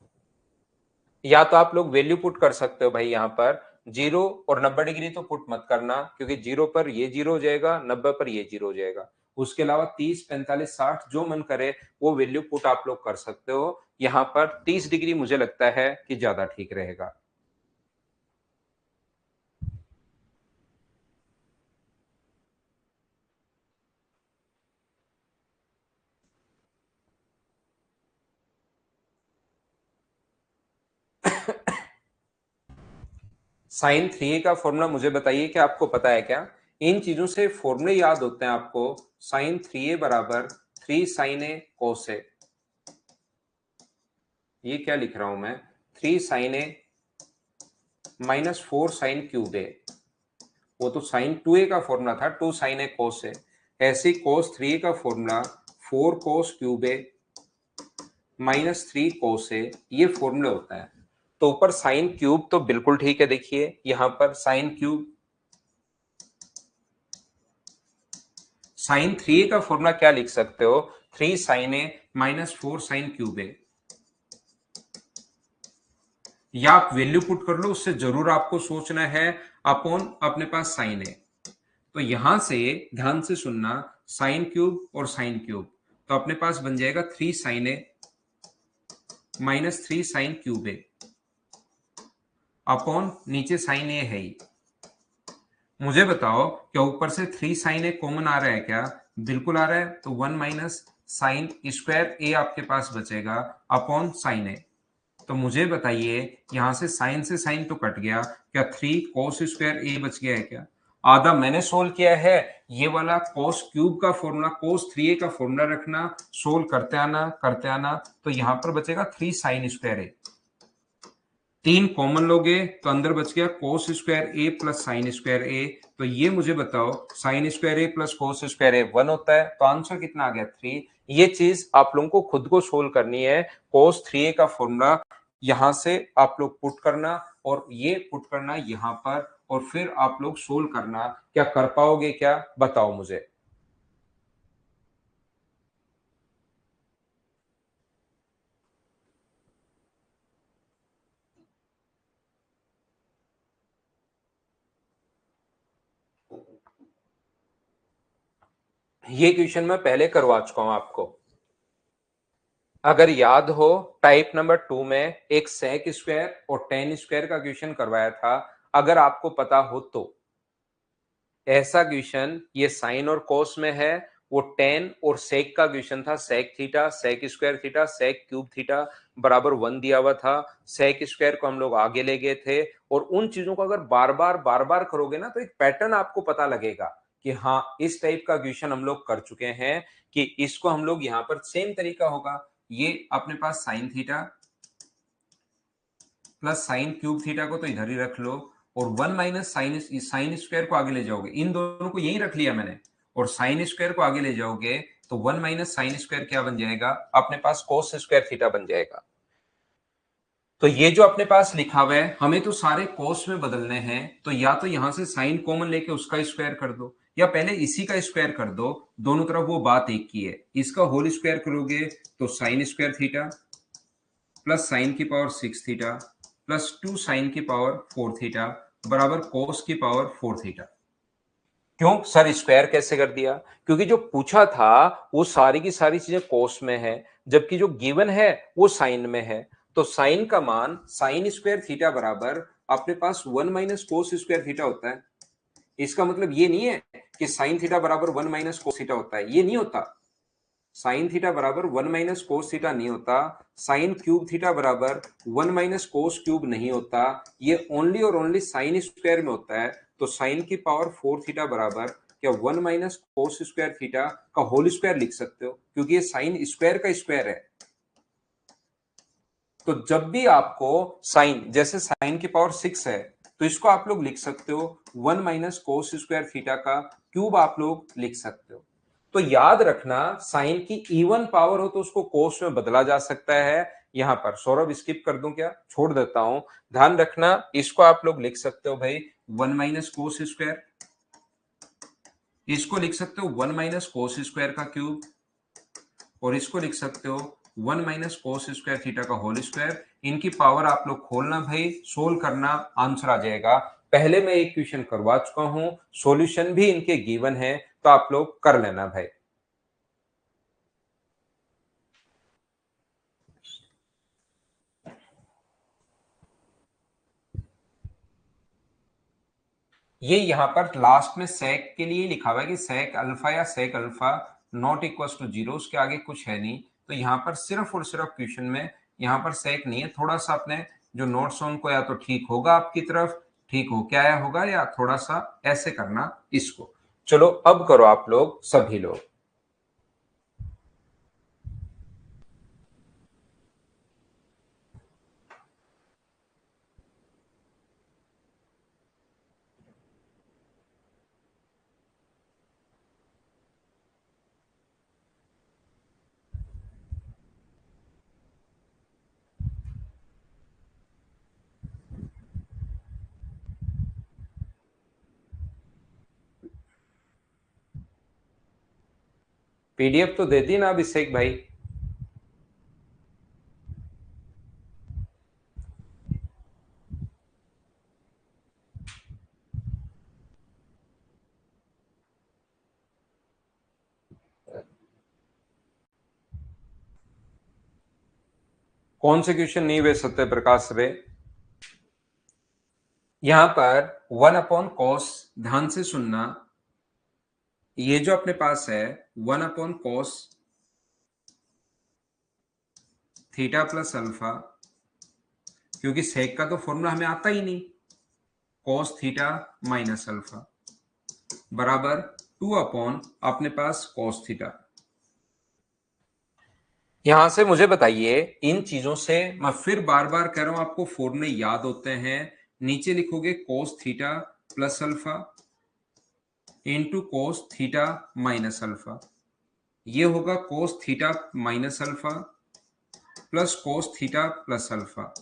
या तो आप लोग वैल्यू पुट कर सकते हो भाई, यहाँ पर 0 और 90 डिग्री तो पुट मत करना, क्योंकि 0 पर ये 0 हो जाएगा, 90 पर ये 0 हो जाएगा। उसके अलावा 30 45 60 जो मन करे वो वैल्यू पुट आप लोग कर सकते हो। यहाँ पर 30 डिग्री मुझे लगता है कि ज्यादा ठीक रहेगा। साइन 3a का फॉर्मूला मुझे बताइए कि आपको पता है क्या? इन चीजों से फॉर्मूले याद होते हैं आपको। साइन 3a बराबर 3 साइन ए कोस ए। ये क्या लिख रहा हूं मैं? 3 साइन ए माइनस 4 साइन क्यूब ए। वो तो साइन 2a का फॉर्मूला था, 2 साइन ए कोस ए। ऐसे कोस 3a का फॉर्मूला 4 कोस क्यूब ए माइनस 3 कोस ए, ये फॉर्मूला होता है। तो ऊपर साइन क्यूब तो बिल्कुल ठीक है, देखिए यहां पर साइन क्यूब। साइन 3a का फॉर्मूला क्या लिख सकते हो? 3 साइन ए माइनस 4 साइन क्यूब ए। या आप वैल्यू पुट कर लो, उससे जरूर आपको सोचना है अपॉन अपने पास साइन है। तो यहां से ध्यान से सुनना, साइन क्यूब और साइन क्यूब, तो अपने पास बन जाएगा 3 साइन ए माइनस 3 साइन क्यूब ए अपॉन नीचे साइन ए है ही। मुझे बताओ क्या ऊपर से 3 साइन ए कॉमन आ रहा है क्या? बिल्कुल आ रहा है। तो 1 माइनस साइन स्क्वायर ए आपके पास बचेगा अपॉन साइन ए। तो मुझे बताइए यहां से साइन तो कट गया, क्या 3 कोस स्क्वायर ए बच गया है क्या? आधा मैंने सोल्व किया है। ये वाला कोस क्यूब का फॉर्मूला, कोस 3a का फॉर्मूला रखना, सोल्व करते आना, तो यहां पर बचेगा 3 साइन स्क्वायर ए। 3 कॉमन लोगे तो अंदर बच गया कोस स्क्वायर ए प्लस साइन स्क्वायर ए। तो ये मुझे बताओ साइन स्क्वायर ए प्लस कोस स्क्वायर ए 1 होता है, तो आंसर कितना आ गया? 3। ये चीज आप लोगों को खुद को सोल्व करनी है। कोस 3a का फॉर्मूला यहां से आप लोग पुट करना, और ये पुट करना यहां पर, और फिर आप लोग सोल्व करना। क्या कर पाओगे क्या? बताओ मुझे। ये क्वेश्चन मैं पहले करवा चुका हूं आपको। अगर याद हो, टाइप नंबर 2 में एक सेक स्क्वायर और टेन स्क्वायर का क्वेश्चन करवाया था, अगर आपको पता हो तो। ऐसा क्वेश्चन ये साइन और कोस में है। वो टेन और सेक का क्वेश्चन था, sec theta, sec square theta, sec cube theta बराबर 1 दिया हुआ था। सेक स्क्वायर को हम लोग आगे ले गए थे, और उन चीजों को अगर बार बार करोगे ना, तो एक पैटर्न आपको पता लगेगा कि हाँ इस टाइप का क्वेश्चन हम लोग कर चुके हैं, कि इसको हम लोग यहाँ पर सेम तरीका होगा। ये अपने पास sine theta plus sine cube theta को तो इधर ही रख लो, और 1 माइनस साइन साइन स्क्वायर को आगे ले जाओगे, इन दोनों को यही रख लिया मैंने, और साइन स्क्वायर को आगे ले जाओगे तो 1 माइनस साइन स्क्वायर क्या बन जाएगा? अपने पास कोस स्क्वायर थीटा बन जाएगा। तो ये जो अपने पास लिखा हुआ है, हमें तो सारे कोस में बदलने हैं, तो या तो यहां से साइन कॉमन लेके उसका स्क्वायर कर दो, या पहले इसी का स्क्वायर कर दो। दोनों तरफ वो बात एक की है। इसका होल स्क्वायर करोगे तो sine square theta plus sign की पावर 6 थीटा प्लस 2 साइन की पावर 4 थीटा बराबर कोस की पावर 4 थीटा। क्यों सर स्क्वायर कैसे कर दिया? क्योंकि जो पूछा था वो सारी की सारी चीजें कोस में है, जबकि जो गिवन है वो साइन में है। तो साइन का मान साइन स्क्वायर थीटा बराबर अपने पास 1 माइनस कोस स्क्वायर थीटा होता है। इसका मतलब ये नहीं है कि साइन थीटा बराबर 1 माइनस कोस थीटा होता है, ये नहीं होता। साइन थीटा बराबर 1 माइनस कोस थीटा नहीं होता। साइन क्यूब थीटा बराबर 1 माइनस कोस क्यूब नहीं होता। ये ओनली और ओनली साइन स्क्वायर में होता है। तो साइन की पावर 4 थीटा बराबर क्या 1 माइनस कोस स्क्वायर थीटा का होल स्क्वायर लिख सकते हो, क्योंकि ये साइन स्क्वायर का स्क्वायर है। तो जब भी आपको साइन, जैसे साइन की पावर 6 है, तो इसको आप लोग लिख सकते हो 1 माइनस कोस स्क्वायर थीटा का क्यूब आप लोग लिख सकते हो। तो याद रखना, साइन की इवन पावर हो तो उसको कोस में बदला जा सकता है। यहां पर सौरभ स्किप कर दूं क्या, छोड़ देता हूं। ध्यान रखना, इसको आप लोग लिख सकते हो भाई 1 माइनस कोस स्क्वायर, इसको लिख सकते हो 1 माइनस कोस स्क्वायर का क्यूब, और इसको लिख सकते हो 1 माइनस कोस स्क्वायर थीटा का होल स्क्वायर। इनकी पावर आप लोग खोलना भाई, सोल्व करना, आंसर आ जाएगा। पहले मैं एक क्वेश्चन करवा चुका हूं, सॉल्यूशन भी इनके गिवन है, तो आप लोग कर लेना भाई। ये यहां पर लास्ट में सेक के लिए लिखा हुआ है कि सेक अल्फा या sec alpha not equal to zero, उसके आगे कुछ है नहीं। तो यहां पर सिर्फ और सिर्फ क्वेश्चन में यहां पर सेक नहीं है। थोड़ा सा अपने जो नोट्स हैं उनको या तो ठीक होगा आपकी तरफ, ठीक हो क्या आया होगा, या थोड़ा सा ऐसे करना इसको। चलो अब करो आप लोग सभी लोग। पीडीएफ तो दे दी ना अभिषेक भाई। कौन से क्वेश्चन नहीं भेज सकते प्रकाश रे? यहां पर 1/cos, ध्यान से सुनना, ये जो अपने पास है 1/cos थीटा प्लस अल्फा, क्योंकि सेक का तो फॉर्मूला हमें आता ही नहीं, cos थीटा माइनस अल्फा बराबर 2 अपने पास cos थीटा। यहां से मुझे बताइए, इन चीजों से मैं फिर बार बार कह रहा हूं, आपको फॉर्मूले याद होते हैं। नीचे लिखोगे cos theta plus alpha into cos theta minus alpha, ये होगा cos theta minus alpha plus cos theta plus alpha.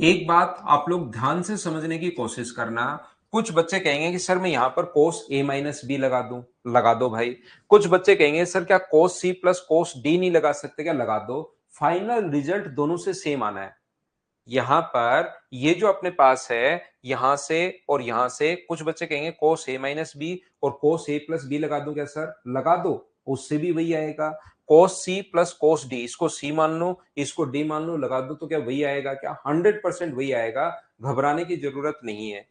एक बात आप लोग ध्यान से समझने की कोशिश करना। कुछ बच्चे कहेंगे कि सर मैं यहां पर cos a माइनस बी लगा दूं, लगा दो भाई। कुछ बच्चे कहेंगे सर क्या cos c plus cos d नहीं लगा सकते क्या, लगा दो। फाइनल रिजल्ट दोनों से सेम आना है। यहां पर ये जो अपने पास है, यहां से और यहां से कुछ बच्चे कहेंगे cos a माइनस बी और cos a प्लस बी लगा दो क्या सर, लगा दो, उससे भी वही आएगा। cos c plus cos d, इसको c मान लो इसको d मान लो, लगा दो तो क्या वही आएगा क्या, 100% वही आएगा, घबराने की जरूरत नहीं है।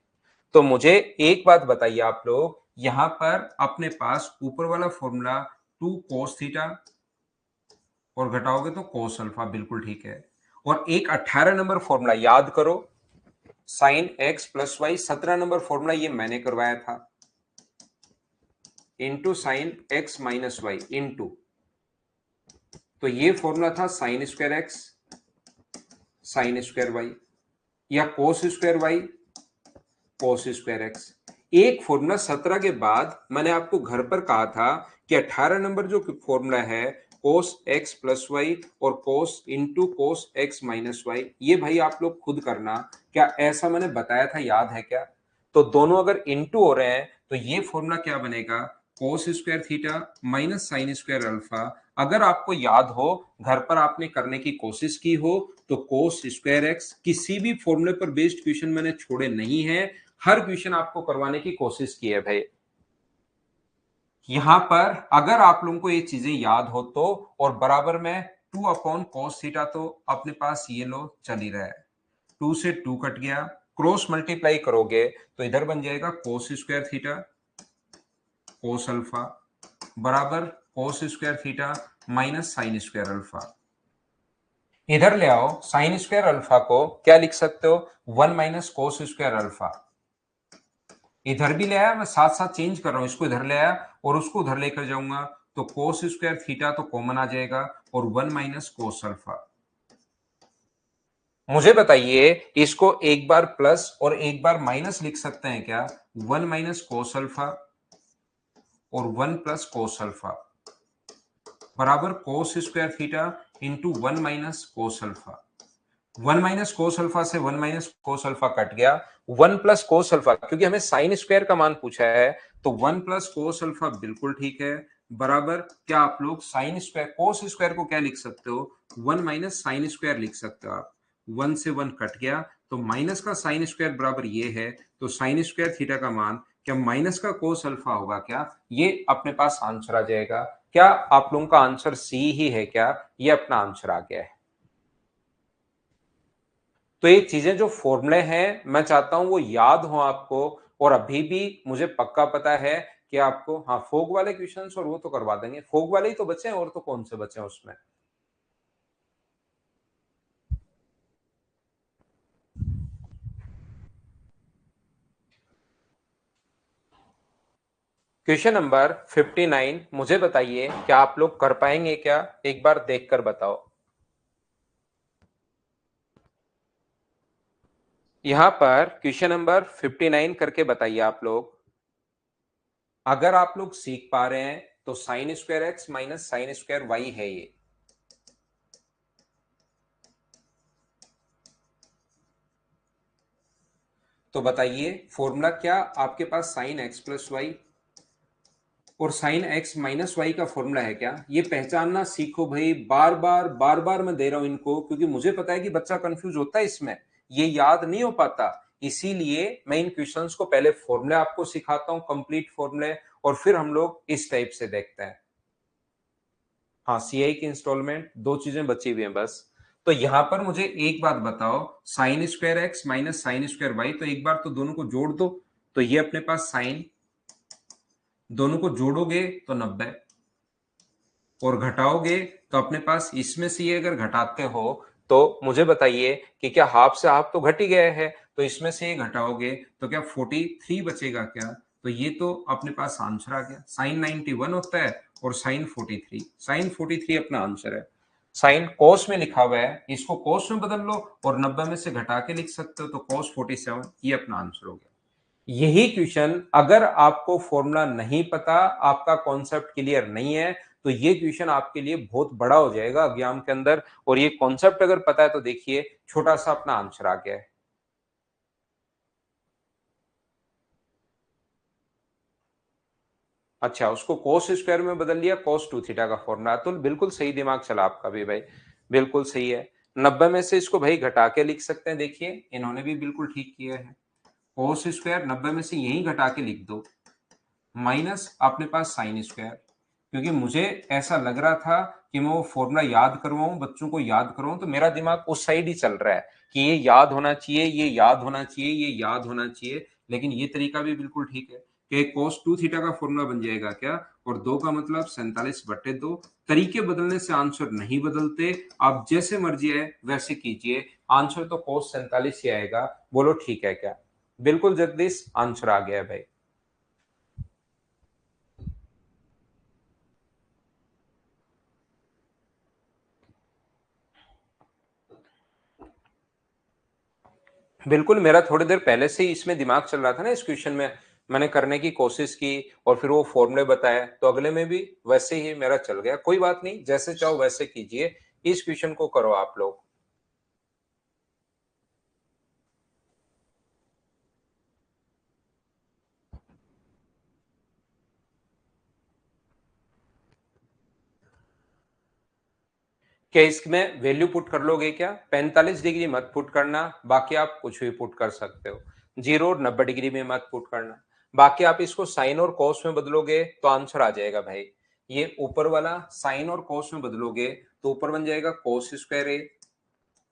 तो मुझे एक बात बताइए आप लोग, यहां पर अपने पास ऊपर वाला फॉर्मूला 2 cos थीटा और घटाओगे तो cos अल्फा, बिल्कुल ठीक है। और एक 18 नंबर फॉर्मूला याद करो, sine X plus Y, 17 number formula ये मैंने करवाया था, into sine X minus Y into, तो ये फॉर्मूला था sine square X sine square Y, या cos square Y cos square X. एक फॉर्मूला 17 के बाद मैंने आपको घर पर कहा था कि 18 नंबर जो फॉर्मूला है कोस एक्स प्लस वाई और cos into cos X minus Y, ये भाई आप लोग खुद करना। क्या ऐसा मैंने बताया था, याद है क्या? तो दोनों अगर इंटू हो रहे हैं तो ये फॉर्मूला क्या बनेगा, कोस square theta minus sine square alpha. अगर आपको याद हो, घर पर आपने करने की कोशिश की हो, तो कोस स्क्वायर एक्स, किसी भी फॉर्मूले पर बेस्ड क्वेश्चन मैंने छोड़े नहीं है, हर क्वेश्चन आपको करवाने की कोशिश की है भाई। यहां पर अगर आप लोगों को ये चीजें याद हो तो, और बराबर में 2/cos थीटा तो अपने पास ये लो चल ही रहा है। 2 से 2 कट गया, क्रॉस मल्टीप्लाई करोगे तो इधर बन जाएगा cos square theta cos alpha बराबर cos square theta minus sine square alpha. इधर ले आओ, साइन स्क्वायर अल्फा को क्या लिख सकते हो, 1 माइनस कोस स्क्वायर अल्फा। इधर भी ले आया, मैं साथ साथ चेंज कर रहा हूं, इसको इधर ले आया और उसको उधर लेकर जाऊंगा तो कोस स्क्वायर थीटा तो कॉमन आ जाएगा और 1 माइनस कोस अल्फा। मुझे बताइए, इसको एक बार प्लस और एक बार माइनस लिख सकते हैं क्या, 1 माइनस कोस अल्फा और 1 प्लस कोस अल्फा बराबर कोस square theta into 1 minus cos alpha. 1 minus cos alpha से 1 माइनस कोस अल्फा कट गया, 1 प्लस कोस अल्फा, क्योंकि हमें साइन स्क्वायर का मान पूछा है तो 1 प्लस कोस अल्फा बिल्कुल ठीक है बराबर क्या आप लोग साइन स्क्वायर कोस स्क्वायर को क्या लिख सकते हो, 1 माइनस साइन स्क्वायर लिख सकते हो आप। 1 से 1 कट गया तो माइनस का साइन स्क्वायर बराबर ये है, तो साइन स्क्वायर थीटा का मान क्या माइनस का कोस अल्फा होगा क्या, ये अपने पास आंसर आ जाएगा। क्या आप लोगों का आंसर सी ही है क्या, ये अपना आंसर आ गया है। तो ये चीजें जो फॉर्मूले हैं मैं चाहता हूं वो याद हो आपको, और अभी भी मुझे पक्का पता है कि आपको, हाँ फोग वाले क्वेश्चंस और वो तो करवा देंगे, फोग वाले ही तो बचे हैं और तो कौन से बचे हैं उसमें। क्वेश्चन नंबर 59 मुझे बताइए क्या आप लोग कर पाएंगे क्या, एक बार देखकर बताओ। यहां पर क्वेश्चन नंबर 59 करके बताइए आप लोग। अगर आप लोग सीख पा रहे हैं तो sine square X minus sine square Y है ये, तो बताइए फॉर्मूला क्या आपके पास, साइन एक्स प्लस वाई और साइन एक्स माइनस वाई का फॉर्मूला है क्या, ये पहचानना सीखो भाई। बार बार मैं दे रहा हूं इनको, क्योंकि मुझे पता है कि बच्चा कंफ्यूज होता है इसमें, ये याद नहीं हो पाता, इसीलिए मैं इन क्वेश्चंस को पहले फॉर्मूले आपको सिखाता हूं, कंप्लीट फॉर्मूले, और फिर हम लोग इस टाइप से देखते हैं। हाँ, सीआई की इंस्टॉलमेंट, दो चीजें बची हुई हैं बस। तो यहां पर मुझे एक बात बताओ, sine square X minus sine square Y, तो एक बार तो दोनों को जोड़ दो, तो ये अपने पास साइन, दोनों को जोड़ोगे तो 90 और घटाओगे तो अपने पास इसमें से ये अगर घटाते हो तो मुझे बताइए कि क्या हाफ से हाफ तो घट ही गए हैं, तो इसमें से ये घटाओगे तो क्या 43 बचेगा क्या, तो ये तो अपने पास आंसर आ गया। साइन 91 होता है और साइन 43, साइन 43 अपना आंसर है। साइन कोस में लिखा हुआ है, इसको कोस में बदल लो और 90 में से घटा के लिख सकते हो तो कोस 47, ये अपना आंसर हो गया। यही क्वेश्चन अगर आपको फॉर्मूला नहीं पता, आपका कॉन्सेप्ट क्लियर नहीं है, तो ये क्वेश्चन आपके लिए बहुत बड़ा हो जाएगा एग्जाम के अंदर, और ये कॉन्सेप्ट अगर पता है तो देखिए छोटा सा अपना आंसर आ गया है। अच्छा, उसको कोस स्क्वायर में बदल लिया, कोस टू थीटा का फॉर्मूला, तो बिल्कुल सही दिमाग चला आपका भी भाई, बिल्कुल सही है। 90 में से इसको भाई घटा के लिख सकते हैं, देखिए इन्होंने भी बिल्कुल ठीक किया है। कोस स्क्वायर 90 में से यही घटा के लिख दो, माइनस अपने पास साइन स्क्वायर, क्योंकि मुझे ऐसा लग रहा था कि मैं वो फॉर्मूला याद करवाऊं, बच्चों को याद करवाऊं, तो मेरा दिमाग उस साइड ही चल रहा है कि ये याद होना चाहिए, ये याद होना चाहिए, ये याद होना चाहिए, लेकिन ये तरीका भी बिल्कुल ठीक है कि cos 2 थीटा का फॉर्मूला बन जाएगा क्या, और दो का मतलब 47/2। तरीके बदलने से आंसर नहीं बदलते, आप जैसे मर्जी है वैसे कीजिए, आंसर तो cos 47 ही आएगा। बोलो ठीक है क्या, बिल्कुल जगदीश आंसर आ गया है भाई। बिल्कुल, मेरा थोड़ी देर पहले से ही इसमें दिमाग चल रहा था ना, इस क्वेश्चन में मैंने करने की कोशिश की और फिर वो फॉर्मूले बताए, तो अगले में भी वैसे ही मेरा चल गया। कोई बात नहीं, जैसे चाहो वैसे कीजिए, इस क्वेश्चन को करो आप लोग। क्या इसमें वैल्यू पुट कर लोगे क्या, 45 डिग्री मत पुट करना, बाकी आप कुछ भी पुट कर सकते हो, 0 और 90 डिग्री में मत पुट करना, बाकी आप इसको साइन और कॉस में बदलोगे तो आंसर आ जाएगा भाई। ये ऊपर वाला साइन और कॉस में बदलोगे तो ऊपर बन जाएगा cos स्क्वायर ए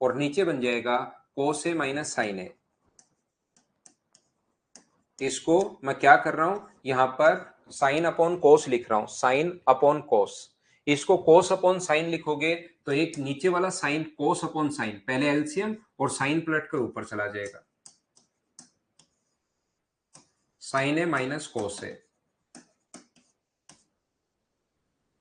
और नीचे बन जाएगा कोस ए माइनस साइन ए। इसको मैं क्या कर रहा हूं, यहां पर साइन अपॉन कोस लिख रहा हूं, साइन अपॉन कोस। इसको कोस अपॉन साइन लिखोगे तो एक नीचे वाला साइन कोस अपॉन साइन, पहले एलसीएम और साइन पलट कर ऊपर चला जाएगा, साइन ए माइनस कोस ए।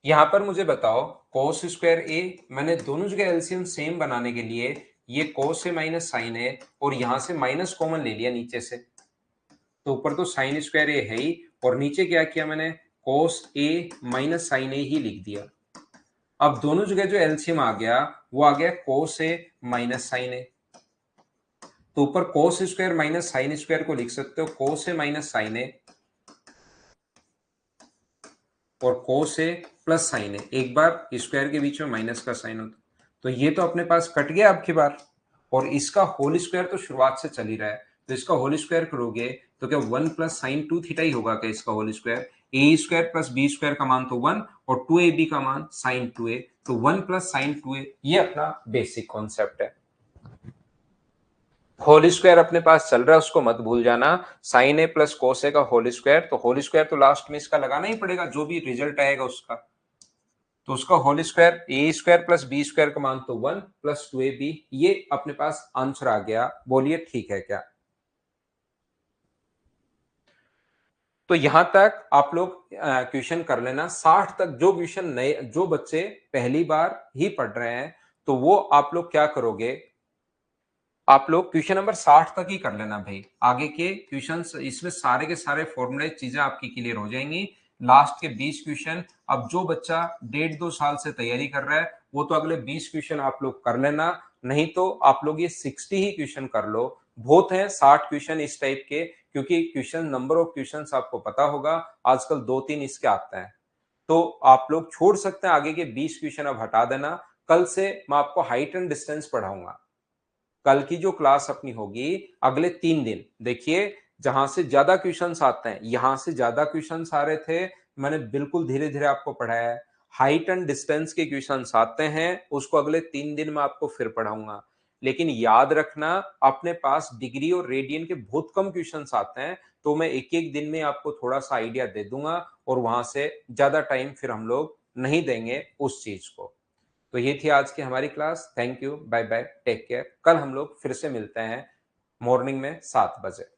यहां पर मुझे बताओ कोस स्क्वायर ए, मैंने दोनों जगह एलसीएम सेम बनाने के लिए ये कोस ए माइनस साइन ए और यहां से माइनस कॉमन ले लिया नीचे से, तो ऊपर तो साइन स्क्वायर ए है ही और नीचे क्या किया मैंने, कोस ए माइनस साइन ए ही लिख दिया। अब दोनों जगह जो एलसीएम आ गया वो आ गया कोस ए माइनस साइन ए, तो ऊपर cos square minus sine square को लिख सकते हो कोस ए माइनस साइन ए और कोस ए प्लस साइन ए, एक बार स्क्वायर के बीच में माइनस का साइन होता, तो ये तो अपने पास कट गया अब की बार, और इसका होल स्क्वायर तो शुरुआत से चल ही रहा है, तो इसका होल स्क्वायर करोगे तो क्या 1 प्लस साइन 2 थीटा ही होगा क्या इसका होल स्क्वायर, ए स्क्वायर प्लस बी स्क्वायर का मान तो 1 और 2ab का मान साइन 2a, तो 1 प्लस साइन 2a, ये अपना बेसिक कॉन्सेप्ट है। होल स्क्वायर अपने पास चल रहा है उसको मत भूल जाना, साइन ए प्लस कोस ए का होल स्क्वायर, तो होल स्क्वायर तो लास्ट में इसका लगाना ही पड़ेगा, जो भी रिजल्ट आएगा उसका, तो उसका होल स्क्वायर ए स्क्वायर प्लस बी स्क्वायर का मान तो 1 प्लस 2ab, ये अपने पास आंसर आ गया। बोलिए ठीक है क्या? तो यहां तक आप लोग क्वेश्चन कर लेना, 60 तक जो क्वेश्चन नए जो बच्चे पहली बार ही पढ़ रहे हैं तो वो आप लोग क्या करोगे, आप लोग क्वेश्चन नंबर 60 तक ही कर लेना भाई, आगे के क्वेश्चंस इसमें सारे के सारे फॉर्मूले चीजें आपकी क्लियर हो जाएंगी। लास्ट के 20 क्वेश्चन, अब जो बच्चा 1.5-2 साल से तैयारी कर रहा है वो तो अगले 20 क्वेश्चन आप लोग कर लेना, नहीं तो आप लोग ये 60 ही क्वेश्चन कर लो, बहुत है 60 क्वेश्चन इस टाइप के, क्योंकि क्वेश्चन नंबर ऑफ क्वेश्चन आपको पता होगा आजकल 2-3 इसके आते हैं, तो आप लोग छोड़ सकते हैं, आगे के 20 क्वेश्चन अब हटा देना। कल से मैं आपको हाइट एंड डिस्टेंस पढ़ाऊंगा, कल की जो क्लास अपनी होगी अगले 3 दिन, देखिए जहां से ज्यादा क्वेश्चंस आते हैं, यहां से ज्यादा क्वेश्चंस आ रहे थे, मैंने बिल्कुल धीरे धीरे आपको पढ़ाया है, हाइट एंड डिस्टेंस के क्वेश्चंस आते हैं उसको अगले 3 दिन में आपको फिर पढ़ाऊंगा, लेकिन याद रखना अपने पास डिग्री और रेडियन के बहुत कम क्वेश्चंस आते हैं, तो मैं एक एक दिन में आपको थोड़ा सा आइडिया दे दूंगा और वहां से ज्यादा टाइम फिर हम लोग नहीं देंगे उस चीज को। तो ये थी आज की हमारी class, thank you, bye bye, take care, कल हम लोग फिर से मिलते हैं मॉर्निंग में 7 बजे।